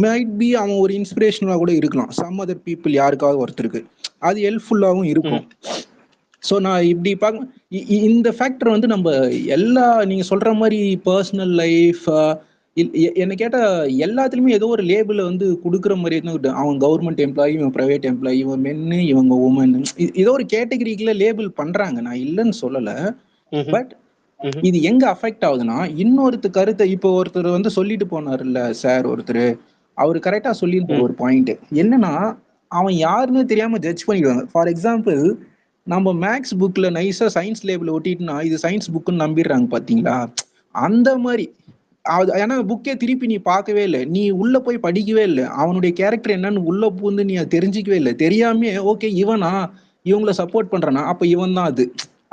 மைட் பி அவன் ஒரு இன்ஸ்பிரேஷனா கூட இருக்கலாம் சம் அதர் பீப்புள், யாருக்காவது ஒருத்தருக்கு அது ஹெல்ப்ஃபுல்லாகவும் இருக்கும். ஸோ நான் இப்படி இந்த ஃபேக்டர் வந்து நம்ம எல்லா நீங்க சொல்ற மாதிரி பர்சனல் லைஃப் என்ன கேட்டா எல்லாத்துலயுமே ஏதோ ஒரு லேபிளை வந்து கொடுக்குற மாதிரி தான். அவன் கவர்மெண்ட் எம்ப்ளாயி, இவன் பிரைவேட் எம்ப்ளாயி, இவன் மென்னு இவங்க உமன், ஏதோ ஒரு கேட்டகரிக்குள்ள லேபிள் பண்றாங்க. நான் இல்லைன்னு சொல்லல, பட் இது எங்க அஃபெக்ட் ஆகுதுன்னா இன்னொருத்த கருத்தை இப்போ ஒருத்தர் வந்து சொல்லிட்டு போனார்ல சார், ஒருத்தர் அவர் கரெக்டா சொல்லியிருந்தார் ஒரு பாயிண்ட். என்னன்னா அவன் யாருன்னு தெரியாம ஜட்ஜ் பண்ணிடுவாங்க. ஃபார் எக்ஸாம்பிள், நம்ம மேக்ஸ் புக்ல நைஸா சயின்ஸ் லேபிள் ஒட்டிட்டுனா இது சயின்ஸ் புக்குன்னு நம்பிடுறாங்க பாத்தீங்களா, அந்த மாதிரி. ஏன்னா புக்கே திருப்பி நீ பார்க்கவே இல்லை, நீ உள்ள போய் படிக்கவே இல்லை, அவனுடைய கேரக்டர் என்னன்னு உள்ள பூந்து நீ தெரிஞ்சிக்கவே இல்லை, தெரியாமே ஓகே இவனா இவங்களை சப்போர்ட் பண்றானா அப்ப இவன் தான்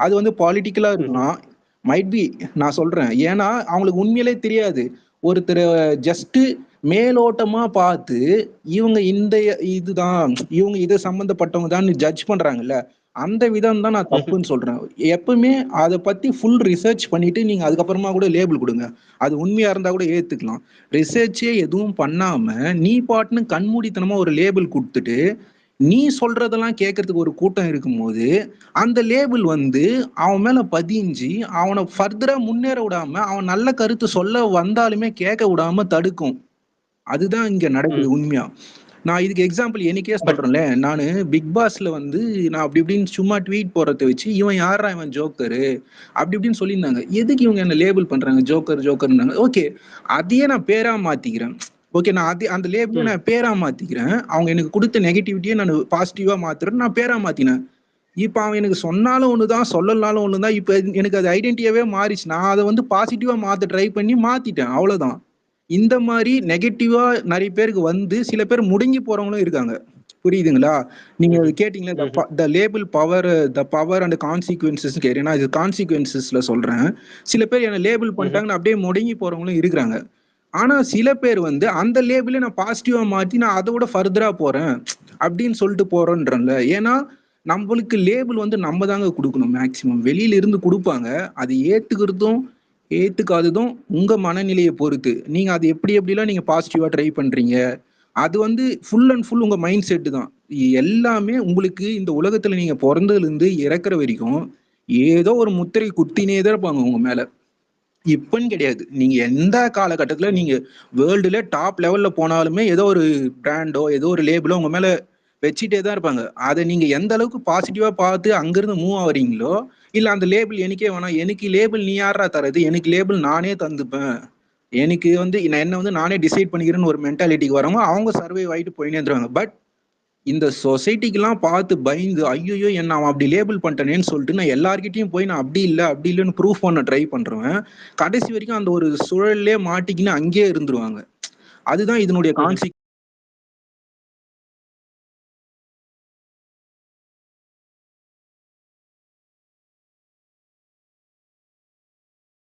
அது வந்து பாலிட்டிக்கலா இருக்கலாம், மைட் பி, நான் சொல்றேன். ஏன்னா அவங்களுக்கு உண்மையிலே தெரியாது. ஒருத்தர் ஜஸ்ட் மேலோட்டமா பார்த்து இவங்க இந்த இதுதான், இவங்க இது சம்பந்தப்பட்டவங்க தான் ஜட்ஜ் பண்றாங்கல்ல, அந்த விதம் தான் நான் தப்புன்னு சொல்றேன். எப்பவுமே அதை பத்தி ஃபுல் ரிசர்ச் பண்ணிட்டு நீங்க அதுக்கப்புறமா கூட லேபிள் கொடுங்க. அது உண்மையா இருந்தா கூட ஏத்துக்கலாம். ரிசர்ச்சே எதுவும் பண்ணாம நீ பாட்டுன்னு கண்மூடித்தனமா ஒரு லேபிள் கொடுத்துட்டு நீ சொல்றதெல்லாம் கேட்கறதுக்கு ஒரு கூட்டம் இருக்கும்போது அந்த லேபிள் வந்து அவன் மேல பதிஞ்சு அவனை ஃபர்தரா முன்னேற விடாம, அவன் நல்ல கருத்து சொல்ல வந்தாலுமே கேட்க விடாம தடுக்கும். அதுதான் இங்க நடக்குது உண்மையா. நான் இதுக்கு எக்ஸாம்பிள் எனக்கே சொல்றேன்ல, நான் பிக் பாஸ்ல வந்து நான் அப்படி இப்படின்னு சும்மா ட்வீட் போறத வச்சு இவன் யாரா இவன் ஜோக்கரு அப்படி இப்படின்னு சொல்லியிருந்தாங்க. எதுக்கு இவங்க என்ன லேபிள் பண்றாங்க ஜோக்கர்னாங்க. ஓகே, அதையே நான் பேரா மாத்திக்கிறேன். ஓகே, நான் அந்த லேபிளை நான் பேரா மாத்திக்கிறேன். அவங்க எனக்கு கொடுத்த நெகட்டிவிட்டியை நான் பாசிட்டிவா மாத்துறேன், நான் பேரா மாத்தினேன். இப்ப அவன் எனக்கு சொன்னாலும் ஒண்ணுதான் சொல்லலாலும் ஒண்ணுதான். இப்ப எனக்கு அது ஐடென்டிட்டியாவே மாறிச்சு. நான் அதை வந்து பாசிட்டிவா மாத்த ட்ரை பண்ணி மாத்திட்டேன், அவ்வளவுதான். இந்த மாதிரி நெகட்டிவா நிறைய பேருக்கு வந்து சில பேர் முடங்கி போறவங்களும் இருக்காங்க. புரியுதுங்களா? நீங்க கேட்டீங்களா த label power, the power and consequences கேட்கிறேன். நான் இது கான்சிக்வன்சஸ்ல சொல்றேன். சில பேர் என்ன லேபிள் பண்ணிட்டாங்கன்னு அப்படியே முடங்கி போறவங்களும் இருக்கிறாங்க. ஆனா சில பேர் வந்து அந்த லேபிளை நான் பாசிட்டிவா மாத்தி நான் அதை விட ஃபர்தரா போறேன் அப்படின்னு சொல்லிட்டு போறேன்றேன்ல. ஏன்னா நம்மளுக்கு லேபிள் வந்து நம்ம தாங்க கொடுக்கணும். மேக்சிமம் வெளியில இருந்து கொடுப்பாங்க, அது ஏத்துக்கிறதும் ஏத்துக்காததும் உங்க மனநிலையை பொறுத்து. நீங்க அது எப்படிலாம் நீங்க பாசிட்டிவா ட்ரை பண்றீங்க, அது வந்து ஃபுல் அண்ட் ஃபுல் உங்க மைண்ட் செட் தான். எல்லாமே உங்களுக்கு இந்த உலகத்துல நீங்க பிறந்ததுல இருந்து இறக்குற வரைக்கும் ஏதோ ஒரு முத்திரை குத்தினே தான் இருப்பாங்க உங்க மேல. இப்பன்னு கிடையாது, நீங்க எந்த காலகட்டத்துல நீங்க வேர்ல்டுல டாப் லெவல்ல போனாலுமே ஏதோ ஒரு பிராண்டோ ஏதோ ஒரு லேபிளோ உங்க மேல வச்சுட்டே தான் இருப்பாங்க. அதை நீங்க எந்த அளவுக்கு பாசிட்டிவா பார்த்து அங்கிருந்து மூவ் ஆவறீங்களோ, இல்ல அந்த லேபிள் எனக்கே வேணாம், எனக்கு லேபிள் நீ யாரா தரது, எனக்கு லேபிள் நானே தந்துப்பேன், எனக்கு வந்து என்ன வந்து நானே டிசைட் பண்ணிக்கிறேன்னு ஒரு மென்டாலிட்டிக்கு வரவங்க அவங்க சர்வைவ் ஆகிட்டு போயினே இருந்துருவாங்க. பட் இந்த சொசைட்டிக்கெல்லாம் பார்த்து பயந்து ஐயோ என்ன அவன் அப்படி லேபிள் பண்ணிட்டேனேன்னு சொல்லிட்டு நான் எல்லார்கிட்டையும் போய் நான் அப்படி இல்லைன்னு ப்ரூஃப் பண்ண ட்ரை பண்றேன். கடைசி வரைக்கும் அந்த ஒரு சுழல்லே மாட்டிக்கின்னு அங்கேயே இருந்துருவாங்க. அதுதான் இதனுடைய கான்சிக்வன்ஸ்.